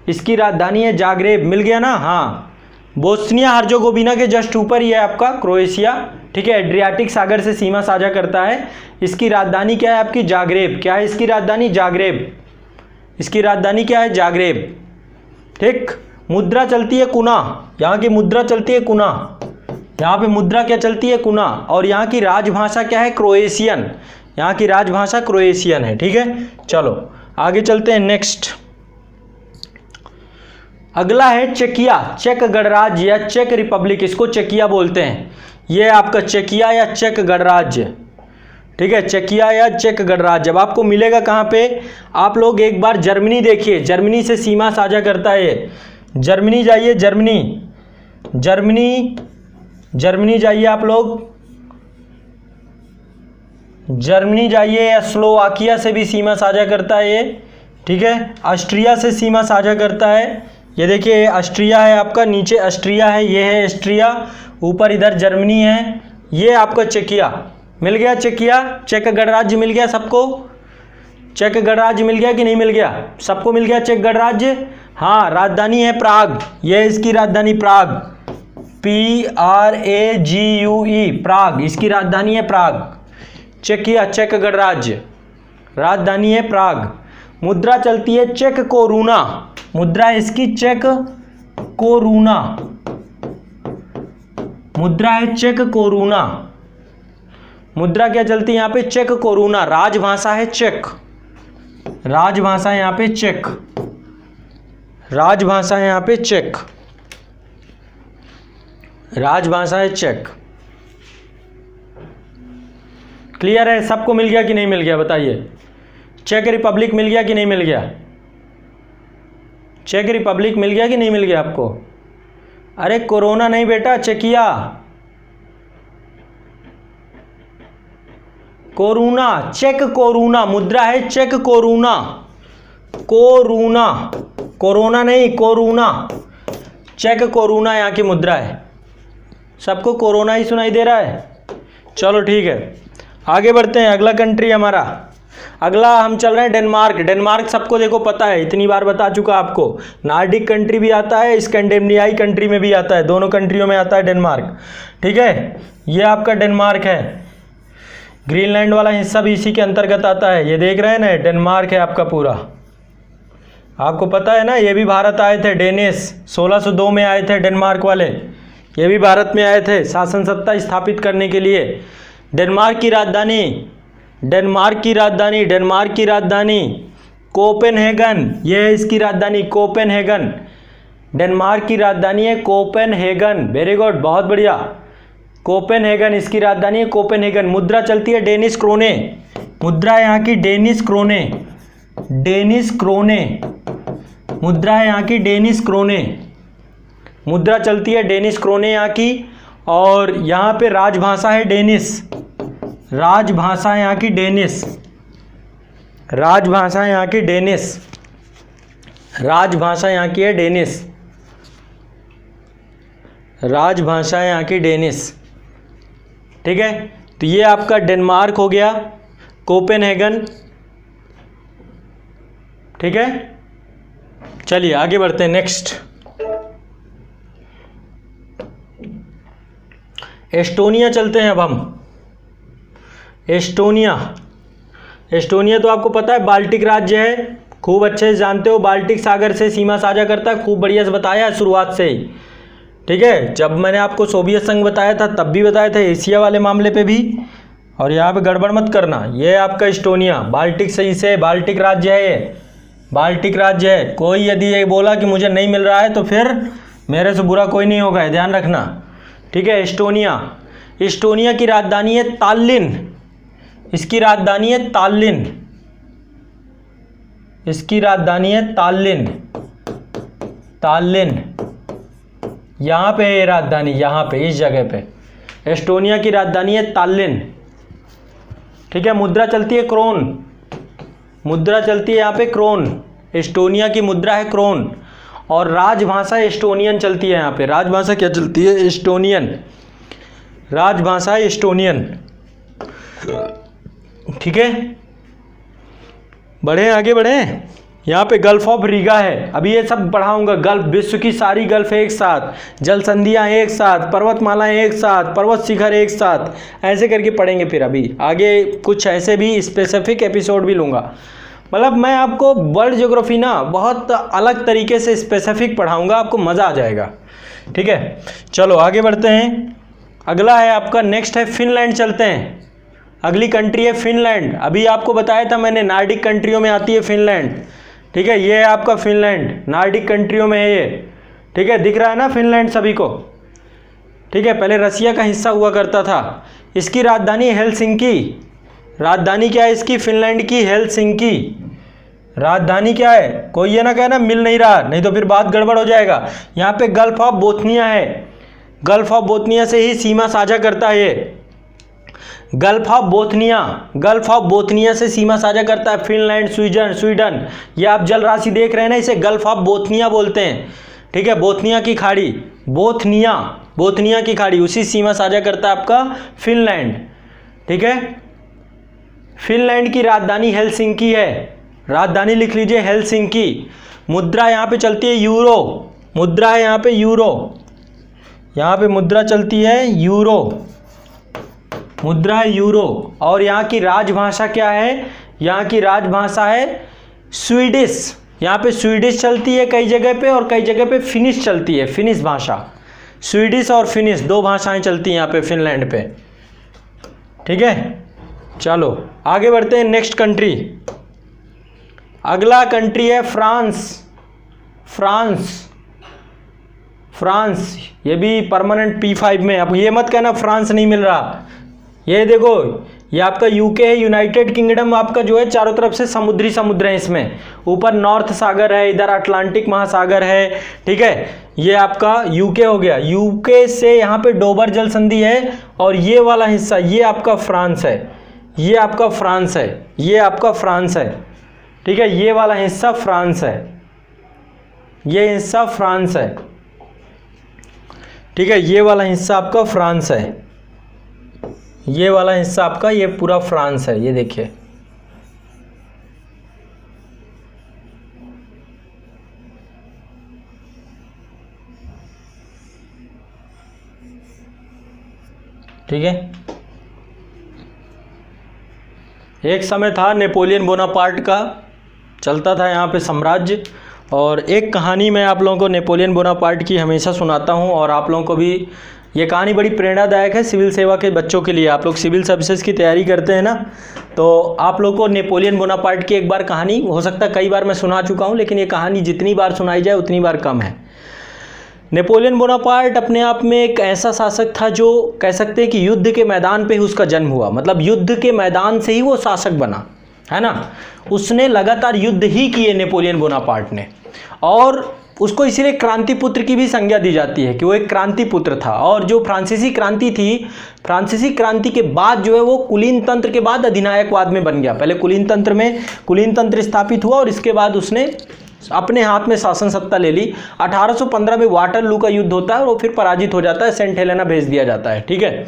इसकी राजधानी है जाग्रेब। मिल गया ना, हाँ। बोस्निया हर्जेगोविना के जस्ट ऊपर ही है आपका क्रोएशिया। ठीक है, एड्रियाटिक सागर से सीमा साझा करता है। इसकी राजधानी क्या है आपकी, जाग्रेब। क्या है इसकी राजधानी, जाग्रेब। इसकी राजधानी क्या है, जाग्रेब। ठीक, मुद्रा चलती है कुना, यहाँ की मुद्रा चलती है कुना। यहाँ पे मुद्रा क्या चलती है, कुना। और यहाँ की राजभाषा क्या है, क्रोएशियन। यहाँ की राजभाषा क्रोएशियन है। ठीक है, चलो आगे चलते हैं। नेक्स्ट अगला है चेकिया, चेक गणराज्य या चेक रिपब्लिक, इसको चेकिया बोलते हैं। ये आपका चेकिया या चेक गणराज्य। ठीक है, चेकिया या चेक गणराज्य। अब आपको मिलेगा कहाँ पे, आप लोग एक बार जर्मनी देखिए, जर्मनी से सीमा साझा करता है ये। जर्मनी जाइए, जर्मनी जर्मनी जर्मनी जाइए आप लोग, जर्मनी जाइए। स्लोवाकिया से भी सीमा साझा करता है ये, ठीक है। ऑस्ट्रिया से सीमा साझा करता है, ये देखिए ऑस्ट्रिया है आपका, नीचे ऑस्ट्रिया है, ये है ऑस्ट्रिया, ऊपर इधर जर्मनी है, ये आपका चेकिया मिल गया। चेकिया, चेक गणराज्य मिल गया सबको, चेक गणराज्य मिल गया कि नहीं मिल गया, सबको मिल गया चेक गणराज्य। हाँ, राजधानी है प्राग, ये है इसकी राजधानी प्राग, PRAGUE, प्राग, इसकी राजधानी है प्राग। चेकिया, चेक गणराज्य, राजधानी है प्राग। मुद्रा चलती है चेक कोरूना, मुद्रा इसकी चेक कोरूना, मुद्रा है चेक कोरूना। मुद्रा क्या चलती है यहाँ पे, चेक कोरूना। राजभाषा है चेक, राजभाषा है यहाँ पे चेक, राजभाषा है यहाँ पे चेक, राजभाषा है चेक। क्लियर है, सबको मिल गया कि नहीं मिल गया बताइए। चेक रिपब्लिक मिल गया कि नहीं मिल गया, चेक रिपब्लिक मिल गया कि नहीं मिल गया आपको। अरे कोरोना नहीं बेटा, चेकिया, कोरूना, चेक कोरूना, मुद्रा है चेक कोरूना, कोरूना, कोरोना नहीं, कोरूना, चेक कोरूना यहाँ की मुद्रा है। सबको कोरोना ही सुनाई दे रहा है, चलो ठीक है, आगे बढ़ते हैं। अगला कंट्री हमारा, अगला हम चल रहे हैं डेनमार्क। डेनमार्क सबको देखो पता है, इतनी बार बता चुका आपको, नॉर्डिक कंट्री भी आता है, स्कैंडिनेवियाई कंट्री में भी आता है, दोनों कंट्रियों में आता है डेनमार्क, ठीक है। ये आपका डेनमार्क है, ग्रीनलैंड वाला हिस्सा भी इसी के अंतर्गत आता है, ये देख रहे हैं ना, डेनमार्क है आपका पूरा। आपको पता है ना, ये भी भारत आए थे, डेनिश 1602 में आए थे डेनमार्क वाले, ये भी भारत में आए थे शासन सत्ता स्थापित करने के लिए। डेनमार्क की राजधानी, डेनमार्क की राजधानी, डेनमार्क की राजधानी कोपेनहेगन, ये है इसकी राजधानी कोपेनहेगन। डेनमार्क की राजधानी है कोपेनहेगन, वेरी गुड, बहुत बढ़िया, कोपेनहेगन इसकी राजधानी है कोपेनहेगन। मुद्रा चलती है डेनिश क्रोने, मुद्रा है यहाँ की डेनिश क्रोने, डेनिश क्रोने, मुद्रा है यहाँ की डेनिश क्रोने, मुद्रा चलती है डेनिश क्रोने यहाँ की। और यहाँ पे राजभाषा है डेनिश, राजभाषा यहाँ की डेनिश, राजभाषा यहाँ की डेनिश, राजभाषा यहाँ की है डेनिश, राजभाषा यहाँ की डेनिश, ठीक है। तो ये आपका डेनमार्क हो गया, कोपेनहेगन, ठीक है। चलिए आगे बढ़ते हैं, नेक्स्ट एस्टोनिया चलते हैं अब हम। एस्टोनिया, एस्टोनिया तो आपको पता है बाल्टिक राज्य है, खूब अच्छे से जानते हो, बाल्टिक सागर से सीमा साझा करता है, खूब बढ़िया से बताया है शुरुआत से ही, ठीक है। जब मैंने आपको सोवियत संघ बताया था तब भी बताया था, एशिया वाले मामले पे भी, और यहाँ पे गड़बड़ मत करना। ये आपका एस्टोनिया बाल्टिक सही से, बाल्टिक राज्य है ये, बाल्टिक राज्य है। कोई यदि ये बोला कि मुझे नहीं मिल रहा है तो फिर मेरे से बुरा कोई नहीं होगा, ध्यान रखना, ठीक है। एस्टोनिया, एस्टोनिया की राजधानी है ताल्लिन, इसकी राजधानी है ताल्लिन, इसकी राजधानी है ताल्लिन, ताल्लिन, यहाँ पे है राजधानी, यहाँ पे इस जगह पे एस्टोनिया की राजधानी है ताल्लिन, ठीक है। मुद्रा चलती है क्रोन, मुद्रा चलती है यहाँ पे क्रोन, एस्टोनिया की मुद्रा है क्रोन। और राजभाषा एस्टोनियन चलती है यहाँ पे, राजभाषा क्या चलती है, एस्टोनियन, राजभाषा एस्टोनियन, ठीक है। बढ़े आगे बढ़े, यहाँ पे गल्फ ऑफ रीगा है, अभी ये सब पढ़ाऊंगा, गल्फ, विश्व की सारी गल्फ एक साथ, जल संधियाँ एक साथ, पर्वतमालाएं एक साथ, पर्वत शिखर एक साथ, ऐसे करके पढ़ेंगे। फिर अभी आगे कुछ ऐसे भी स्पेसिफिक एपिसोड भी लूँगा, मतलब मैं आपको वर्ल्ड ज्योग्राफी ना बहुत अलग तरीके से स्पेसिफिक पढ़ाऊँगा, आपको मज़ा आ जाएगा, ठीक है। चलो आगे बढ़ते हैं, अगला है आपका, नेक्स्ट है फिनलैंड, चलते हैं। अगली कंट्री है फिनलैंड, अभी आपको बताया था मैंने नॉर्डिक कंट्रियों में आती है फिनलैंड, ठीक है। ये है आपका फिनलैंड, नॉर्डिक कंट्रियों में है ये, ठीक है, दिख रहा है ना फिनलैंड सभी को, ठीक है। पहले रसिया का हिस्सा हुआ करता था। इसकी राजधानी हेलसिंकी, राजधानी क्या है इसकी? फिनलैंड की हेलसिंकी। राजधानी क्या है? कोई ये ना कहना मिल नहीं रहा, नहीं तो फिर बात गड़बड़ हो जाएगा। यहाँ पे गल्फ ऑफ बोथनिया है, गल्फ ऑफ बोथनिया से ही सीमा साझा करता है ये। Gulf of Bothnia, gulf of Bothnia से सीमा साझा करता है फिनलैंड, स्वीडन। ये आप जल राशि देख रहे हैं ना, इसे गल्फ ऑफ बोथनिया बोलते हैं। ठीक है, बोथनिया की खाड़ी, बोथनिया की खाड़ी, उसी सीमा साझा करता है आपका फिनलैंड। ठीक है, फिनलैंड की राजधानी हेलसिंकी है, राजधानी लिख लीजिए हेलसिंकी। मुद्रा यहाँ पे चलती है यूरो, मुद्रा है यहाँ पे यूरो, यहाँ पे मुद्रा चलती है यूरो, मुद्रा है यूरो। और यहाँ की राजभाषा क्या है? यहाँ की राजभाषा है स्वीडिश। यहाँ पे स्वीडिश चलती है कई जगह पे, और कई जगह पे फिनिश चलती है, फिनिश भाषा। स्वीडिश और फिनिश दो भाषाएं चलती हैं यहाँ पे फिनलैंड पे। ठीक है, चलो आगे बढ़ते हैं नेक्स्ट कंट्री। अगला कंट्री है फ्रांस। फ्रांस ये भी परमानेंट P5 में। अब ये मत कहना फ्रांस नहीं मिल रहा, ये देखो ये आपका यूके है, यूनाइटेड किंगडम आपका जो है चारों तरफ से समुद्र है इसमें। ऊपर नॉर्थ सागर है, इधर अटलांटिक महासागर है। ठीक है, ये आपका यूके हो गया, यूके से यहाँ पे डोबर जल संधि है, और ये वाला हिस्सा ये आपका फ्रांस है, ये आपका फ्रांस है, ये आपका फ्रांस है। ठीक है, ये वाला हिस्सा फ्रांस है, ये हिस्सा फ्रांस है। ठीक है, ये वाला हिस्सा आपका फ्रांस है, ये वाला हिस्सा आपका ये पूरा फ्रांस है, ये देखिए। ठीक है, एक समय था नेपोलियन बोनापार्ट का चलता था यहाँ पे साम्राज्य। और एक कहानी मैं आप लोगों को नेपोलियन बोनापार्ट की हमेशा सुनाता हूँ, और आप लोगों को भी ये कहानी बड़ी प्रेरणादायक है सिविल सेवा के बच्चों के लिए। आप लोग सिविल सर्विसेज की तैयारी करते हैं ना, तो आप लोग को नेपोलियन बोनापार्ट की एक बार कहानी, हो सकता है कई बार मैं सुना चुका हूँ, लेकिन ये कहानी जितनी बार सुनाई जाए उतनी बार कम है। नेपोलियन बोनापार्ट अपने आप में एक ऐसा शासक था जो कह सकते हैं कि युद्ध के मैदान पे ही उसका जन्म हुआ, मतलब युद्ध के मैदान से ही वो शासक बना, है ना। उसने लगातार युद्ध ही किए नेपोलियन बोनापार्ट ने, और उसको इसीलिए क्रांति पुत्र की भी संज्ञा दी जाती है कि वो एक क्रांति पुत्र था। और जो फ्रांसीसी क्रांति थी, फ्रांसीसी क्रांति के बाद जो है वो कुलीन तंत्र के बाद अधिनायकवाद में बन गया। पहले कुलीन तंत्र में कुलीन तंत्र स्थापित हुआ, और इसके बाद उसने अपने हाथ में शासन सत्ता ले ली। 1815 में वाटरलू का युद्ध होता है, और वो फिर पराजित हो जाता है, सेंट हेलेना भेज दिया जाता है। ठीक है,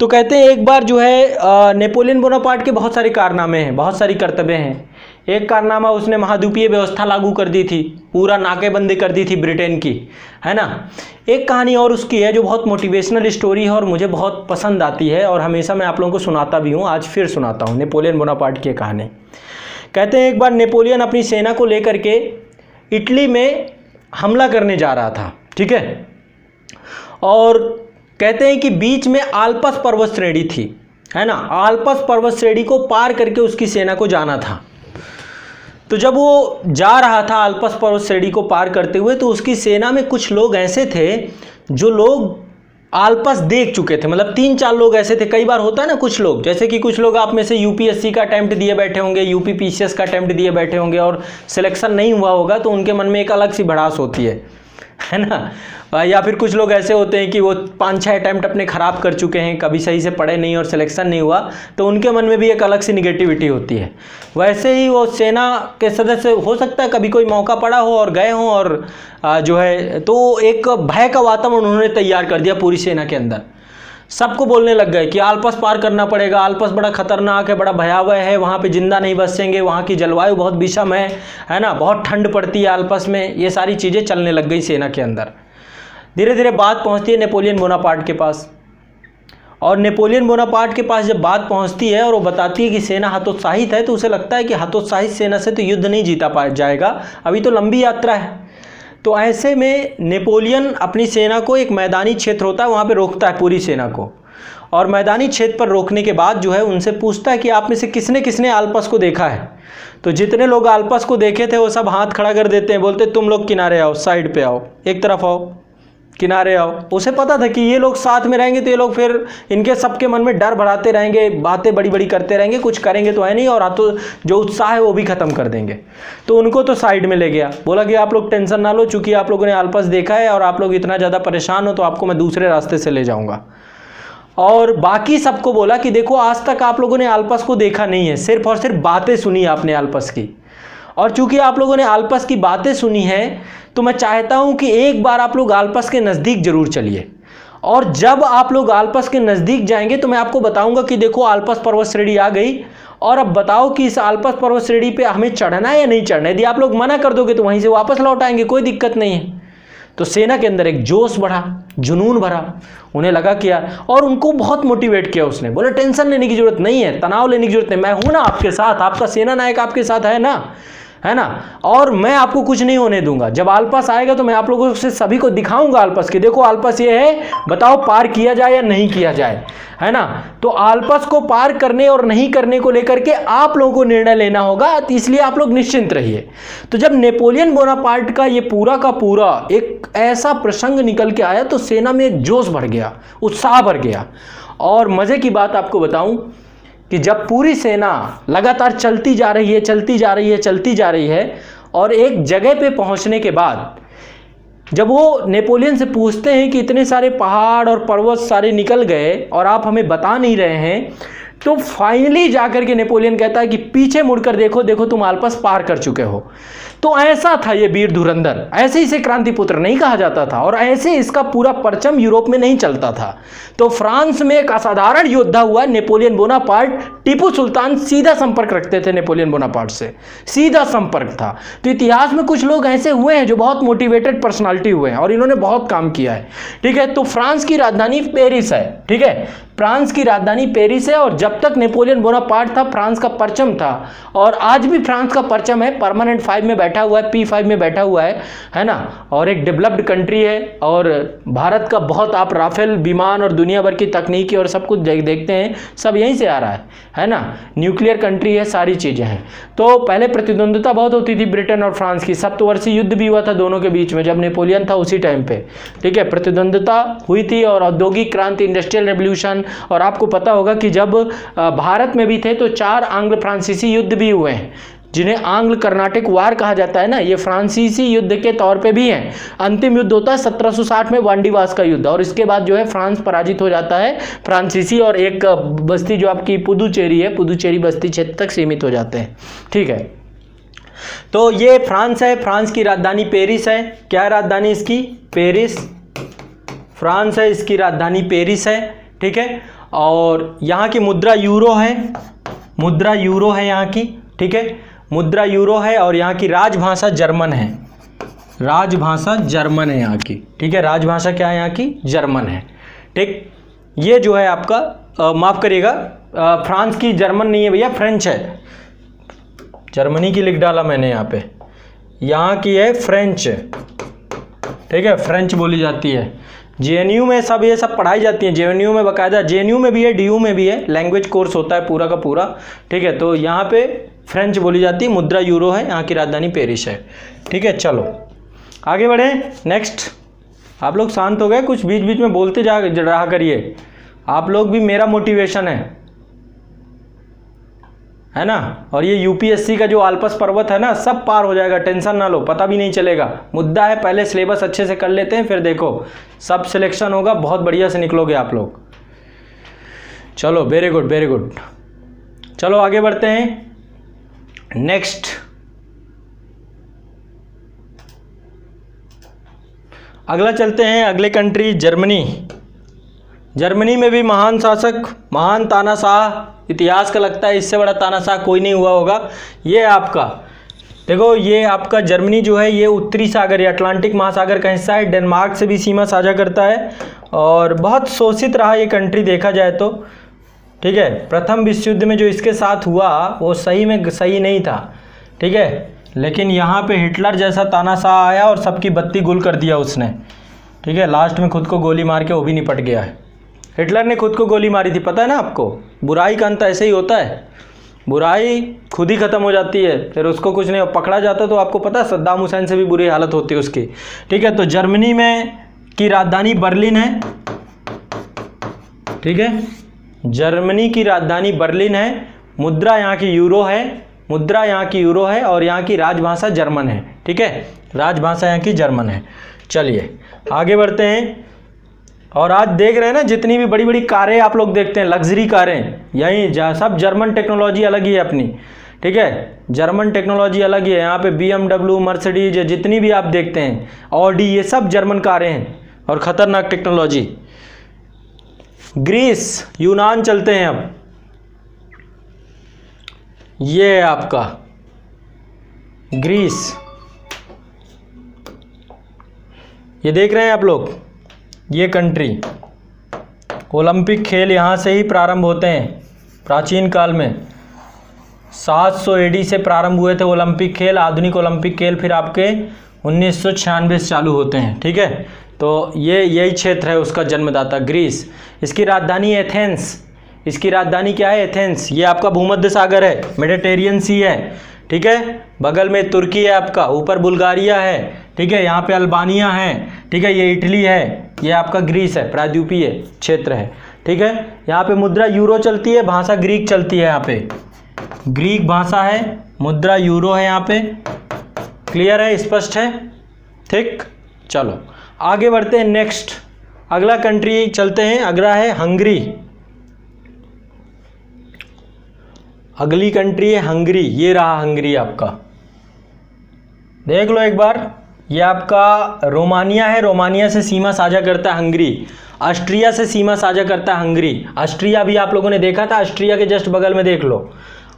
तो कहते हैं एक बार जो है नेपोलियन बोनापार्ट के बहुत सारे कारनामे हैं, बहुत सारी कर्तव्य हैं। एक कारनामा, उसने महाद्वीपीय व्यवस्था लागू कर दी थी, पूरा नाकेबंदी कर दी थी ब्रिटेन की, है ना। एक कहानी और उसकी है जो बहुत मोटिवेशनल स्टोरी है और मुझे बहुत पसंद आती है, और हमेशा मैं आप लोगों को सुनाता भी हूँ, आज फिर सुनाता हूँ नेपोलियन बोनापार्ट की कहानी। कहते हैं एक बार नेपोलियन अपनी सेना को लेकर के इटली में हमला करने जा रहा था। ठीक है, और कहते हैं कि बीच में आल्पस पर्वत श्रेणी थी, है ना। आल्पस पर्वत श्रेणी को पार करके उसकी सेना को जाना था। तो जब वो जा रहा था आल्पस पर्वत श्रेणी को पार करते हुए, तो उसकी सेना में कुछ लोग ऐसे थे जो लोग आल्पस देख चुके थे, मतलब 3-4 लोग ऐसे थे। कई बार होता है ना कुछ लोग, जैसे कि कुछ लोग आप में से यूपीएससी का अटेम्प्ट दिए बैठे होंगे, यूपीपीसीएस का अटेम्प्ट दिए बैठे होंगे, और सिलेक्शन नहीं हुआ होगा, तो उनके मन में एक अलग सी भड़ास होती है ना। या फिर कुछ लोग ऐसे होते हैं कि वो 5-6 अटैम्प्ट अपने ख़राब कर चुके हैं, कभी सही से पढ़े नहीं और सिलेक्शन नहीं हुआ, तो उनके मन में भी एक अलग सी निगेटिविटी होती है। वैसे ही वो सेना के सदस्य, हो सकता है कभी कोई मौका पड़ा हो और गए हों, और जो है तो एक भय का वातावरण उन्होंने तैयार कर दिया पूरी सेना के अंदर। सबको बोलने लग गए कि आल्पस पार करना पड़ेगा, आल्पस बड़ा खतरनाक है, बड़ा भयावह है, वहाँ पे जिंदा नहीं बचेंगे, वहाँ की जलवायु बहुत विषम है ना, बहुत ठंड पड़ती है आल्पस में। ये सारी चीज़ें चलने लग गई सेना के अंदर। धीरे धीरे बात पहुँचती है नेपोलियन बोनापार्ट के पास, और नेपोलियन बोनापार्ट के पास जब बात पहुँचती है और वो बताती है कि सेना हतोत्साहित है, तो उसे लगता है कि हतोत्साहित सेना से तो युद्ध नहीं जीता पा जाएगा, अभी तो लंबी यात्रा है। तो ऐसे में नेपोलियन अपनी सेना को, एक मैदानी क्षेत्र होता है वहाँ पे रोकता है पूरी सेना को, और मैदानी क्षेत्र पर रोकने के बाद जो है उनसे पूछता है कि आप में से किसने किसने आल्पस को देखा है। तो जितने लोग आल्पस को देखे थे वो सब हाथ खड़ा कर देते हैं, बोलते तुम लोग किनारे आओ, साइड पे आओ, एक तरफ आओ, किनारे आओ। उसे पता था कि ये लोग साथ में रहेंगे तो ये लोग फिर इनके सबके मन में डर बढ़ाते रहेंगे, बातें बड़ी बड़ी करते रहेंगे, कुछ करेंगे तो है नहीं, और तो जो उत्साह है वो भी ख़त्म कर देंगे। तो उनको तो साइड में ले गया, बोला कि आप लोग टेंशन ना लो, चूँकि आप लोगों ने आलपस देखा है और आप लोग इतना ज़्यादा परेशान हो तो आपको मैं दूसरे रास्ते से ले जाऊँगा। और बाकी सबको बोला कि देखो आज तक आप लोगों ने आलपस को देखा नहीं है, सिर्फ और सिर्फ बातें सुनी आपने आलपस की, और चूंकि आप लोगों ने आलपस की बातें सुनी हैं तो मैं चाहता हूं कि एक बार आप लोग आलपस के नज़दीक जरूर चलिए। और जब आप लोग आलपस के नज़दीक जाएंगे तो मैं आपको बताऊंगा कि देखो आलपस पर्वत श्रेणी आ गई, और अब बताओ कि इस आलपस पर्वत श्रेणी पे हमें चढ़ना है या नहीं चढ़ना है। यदि आप लोग मना कर दोगे तो वहीं से वापस लौट आएंगे, कोई दिक्कत नहीं है। तो सेना के अंदर एक जोश बढ़ा, जुनून भरा, उन्हें लगा कि यार, और उनको बहुत मोटिवेट किया उसने। बोले टेंशन लेने की जरूरत नहीं है, तनाव लेने की जरूरत नहीं, मैं हूं ना आपके साथ, आपका सेना नायक आपके साथ है ना, है ना, और मैं आपको कुछ नहीं होने दूंगा। जब आलपस आएगा तो मैं आप लोगों से सभी को दिखाऊंगा आलपस की, देखो आलपस ये है, बताओ पार किया जाए या नहीं किया जाए, है ना। तो आलपस को पार करने और नहीं करने को लेकर के आप लोगों को निर्णय लेना होगा, तो इसलिए आप लोग निश्चिंत रहिए। तो जब नेपोलियन बोनापार्ट का ये पूरा का पूरा एक ऐसा प्रसंग निकल के आया तो सेना में एक जोश बढ़ गया, उत्साह बढ़ गया। और मजे की बात आपको बताऊं कि जब पूरी सेना लगातार चलती जा रही है, चलती जा रही है, चलती जा रही है, और एक जगह पे पहुंचने के बाद जब वो नेपोलियन से पूछते हैं कि इतने सारे पहाड़ और पर्वत सारे निकल गए और आप हमें बता नहीं रहे हैं, तो फाइनली जाकर के नेपोलियन कहता है कि पीछे मुड़कर देखो, देखो तुम आलपस पार कर चुके हो। तो ऐसा था ये वीर धुरंधर, ऐसे इसे क्रांति पुत्र नहीं कहा जाता था, और ऐसे इसका पूरा परचम यूरोप में नहीं चलता था। तो फ्रांस में एक असाधारण योद्धा हुआ नेपोलियन बोनापार्ट। टीपू सुल्तान सीधा संपर्क रखते थे नेपोलियन बोनापार्ट से, सीधा संपर्क था। तो इतिहास में कुछ लोग ऐसे हुए हैं जो बहुत मोटिवेटेड पर्सनालिटी हुए हैं और इन्होंने बहुत काम किया है, ठीक है। तो फ्रांस की राजधानी पेरिस है, ठीक है, फ्रांस की राजधानी पेरिस है। और जब तक नेपोलियन बोनापार्ट था फ्रांस का परचम था, और आज भी फ्रांस का परचम है, परमानेंट 5 में बैठा हुआ है, P5 में बैठा हुआ है ना, और एक डेवलप्ड कंट्री है। और भारत का बहुत, आप राफेल विमान और दुनिया भर की तकनीकी और सब कुछ देखते हैं, सब यहीं से आ रहा है ना, न्यूक्लियर कंट्री है, सारी चीज़ें हैं। तो पहले प्रतिद्वंद्विता बहुत होती थी ब्रिटेन और फ्रांस की, 7 वर्षीय युद्ध भी हुआ था दोनों के बीच में जब नेपोलियन था उसी टाइम पे, ठीक है, प्रतिद्वंद्विता हुई थी। और औद्योगिक क्रांति, इंडस्ट्रियल रेवोल्यूशन, और आपको पता होगा कि जब भारत में भी थे तो 4 आंग्ल फ्रांसीसी युद्ध भी हुए हैं, जिन्हें आंग्ल कर्नाटिक वार कहा जाता है ना, ये फ्रांसीसी युद्ध के तौर पे भी हैं। अंतिम युद्ध होता है 1760 में वांडीवास का युद्ध, और इसके बाद जो है फ्रांस पराजित हो जाता है फ्रांसीसी, और एक बस्ती जो आपकी पुदुचेरी है, पुदुचेरी बस्ती क्षेत्र तक सीमित हो जाते हैं, ठीक है। तो ये फ्रांस है, फ्रांस की राजधानी पेरिस है। क्या है राजधानी इसकी? पेरिस। फ्रांस है, इसकी राजधानी पेरिस है, ठीक है। और यहाँ की मुद्रा यूरो है, मुद्रा यूरो है यहाँ की, ठीक है, मुद्रा यूरो है। और यहाँ की राजभाषा जर्मन है, राजभाषा जर्मन है यहाँ की, ठीक है, राजभाषा क्या है यहाँ की? जर्मन है, ठीक। ये जो है आपका माफ़ करिएगा, फ्रांस की जर्मन नहीं है भैया, फ्रेंच है, जर्मनी की लिख डाला मैंने यहाँ पे, यहाँ की है फ्रेंच, ठीक है, फ्रेंच बोली जाती है। JNU में सब ये सब पढ़ाई जाती है, JNU में बाकायदा, JNU में भी है, DU में भी है, लैंग्वेज कोर्स होता है पूरा का पूरा, ठीक है। तो यहाँ पे फ्रेंच बोली जाती है, मुद्रा यूरो है, यहाँ की राजधानी पेरिस है, ठीक है। चलो आगे बढ़े, नेक्स्ट। आप लोग शांत हो गए, कुछ बीच बीच में बोलते जा रहा करिए, आप लोग भी मेरा मोटिवेशन है ना। और ये UPSC का जो आलपस पर्वत है ना, सब पार हो जाएगा, टेंशन ना लो, पता भी नहीं चलेगा। मुद्दा है पहले सिलेबस अच्छे से कर लेते हैं, फिर देखो सब सिलेक्शन होगा, बहुत बढ़िया से निकलोगे आप लोग। चलो वेरी गुड, वेरी गुड। चलो आगे बढ़ते हैं, नेक्स्ट। अगला चलते हैं, अगले कंट्री जर्मनी। जर्मनी में भी महान शासक, महान तानाशाह, इतिहास का लगता है इससे बड़ा तानाशाह कोई नहीं हुआ होगा। ये आपका देखो, ये आपका जर्मनी जो है ये उत्तरी सागर या अटलांटिक महासागर का हिस्सा है, डेनमार्क से भी सीमा साझा करता है, और बहुत शोषित रहा ये कंट्री देखा जाए तो, ठीक है। प्रथम विश्व युद्ध में जो इसके साथ हुआ वो सही में सही नहीं था, ठीक है, लेकिन यहाँ पे हिटलर जैसा तानाशाह आया और सबकी बत्ती गुल कर दिया उसने, ठीक है। लास्ट में खुद को गोली मार के वो भी निपट गया है। हिटलर ने खुद को गोली मारी थी, पता है ना आपको। बुराई का अंत ऐसे ही होता है, बुराई खुद ही ख़त्म हो जाती है, फिर उसको कुछ नहीं पकड़ा जाता। तो आपको पता है सद्दाम हुसैन से भी बुरी हालत होती है उसकी, ठीक है। तो जर्मनी में की राजधानी बर्लिन है, ठीक है। जर्मनी की राजधानी बर्लिन है। मुद्रा यहाँ की यूरो है, मुद्रा यहाँ की यूरो है और यहाँ की राजभाषा जर्मन है, ठीक है। राजभाषा यहाँ की जर्मन है। चलिए आगे बढ़ते हैं। और आज देख रहे हैं ना, जितनी भी बड़ी बड़ी कारें आप लोग देखते हैं, लग्जरी कारें, यही सब जर्मन टेक्नोलॉजी अलग ही है अपनी, ठीक है। जर्मन टेक्नोलॉजी अलग ही है। यहाँ पे BMW, मर्सिडीज, जितनी भी आप देखते हैं, ऑडी, ये सब जर्मन कारें हैं और ख़तरनाक टेक्नोलॉजी। ग्रीस, यूनान चलते हैं अब। ये है आपका ग्रीस, ये देख रहे हैं आप लोग, ये कंट्री। ओलंपिक खेल यहाँ से ही प्रारंभ होते हैं प्राचीन काल में। 700 AD से प्रारंभ हुए थे ओलंपिक खेल। आधुनिक ओलंपिक खेल फिर आपके 1996 से चालू होते हैं, ठीक है। तो ये यही क्षेत्र है उसका जन्मदाता, ग्रीस। इसकी राजधानी एथेंस। इसकी राजधानी क्या है? एथेंस। ये आपका भूमध्य सागर है, मेडिटेरियन सी है, ठीक है। बगल में तुर्की है आपका, ऊपर बुल्गारिया है, ठीक है। यहाँ पे अल्बानिया है, ठीक है। ये इटली है, ये आपका ग्रीस है, प्रायद्वीपीय क्षेत्र है, ठीक है। यहाँ पे मुद्रा यूरो चलती है, भाषा ग्रीक चलती है। यहाँ पे ग्रीक भाषा है, मुद्रा यूरो है यहाँ पे। क्लियर है, स्पष्ट है, ठीक। चलो आगे बढ़ते हैं। नेक्स्ट अगला कंट्री चलते हैं। अगला है हंगरी। अगली कंट्री है हंगरी। ये रहा हंगरी आपका, देख लो एक बार। ये आपका रोमानिया है, रोमानिया से सीमा साझा करता है हंगरी। ऑस्ट्रिया से सीमा साझा करता है हंगरी। ऑस्ट्रिया भी आप लोगों ने देखा था, ऑस्ट्रिया के जस्ट बगल में देख लो।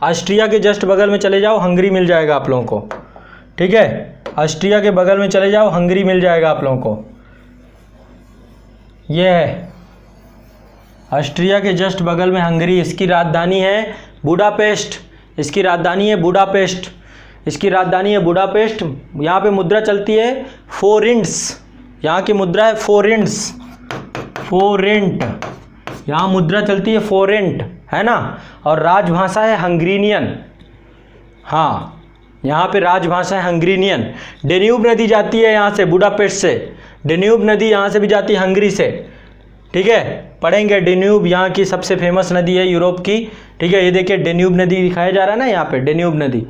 ऑस्ट्रिया के जस्ट बगल में चले जाओ, हंगरी मिल जाएगा आप लोगों को, ठीक है। ऑस्ट्रिया के बगल में चले जाओ, हंगरी मिल जाएगा आप लोगों को। ये है ऑस्ट्रिया के जस्ट बगल में हंगरी। इसकी राजधानी है बुडापेस्ट। इसकी राजधानी है बुडापेस्ट। इसकी राजधानी है बुडापेस्ट। यहाँ पे मुद्रा चलती है फोरिंट्स। यहाँ की मुद्रा है फोरिंट्स, फोरेंट। यहाँ मुद्रा चलती है फोरेंट, है ना। और राजभाषा है हंगरीनियन। हाँ, यहाँ पे राजभाषा है हंगरीनियन। डेन्यूब नदी जाती है यहाँ से, बुडापेस्ट से। डेन्यूब नदी यहाँ से भी जाती है हंगरी से, ठीक है। पढ़ेंगे डेन्यूब यहाँ की सबसे फेमस नदी है यूरोप की, ठीक है। ये देखिए डेन्यूब नदी दिखाया जा रहा है ना यहाँ पे, डेन्यूब नदी।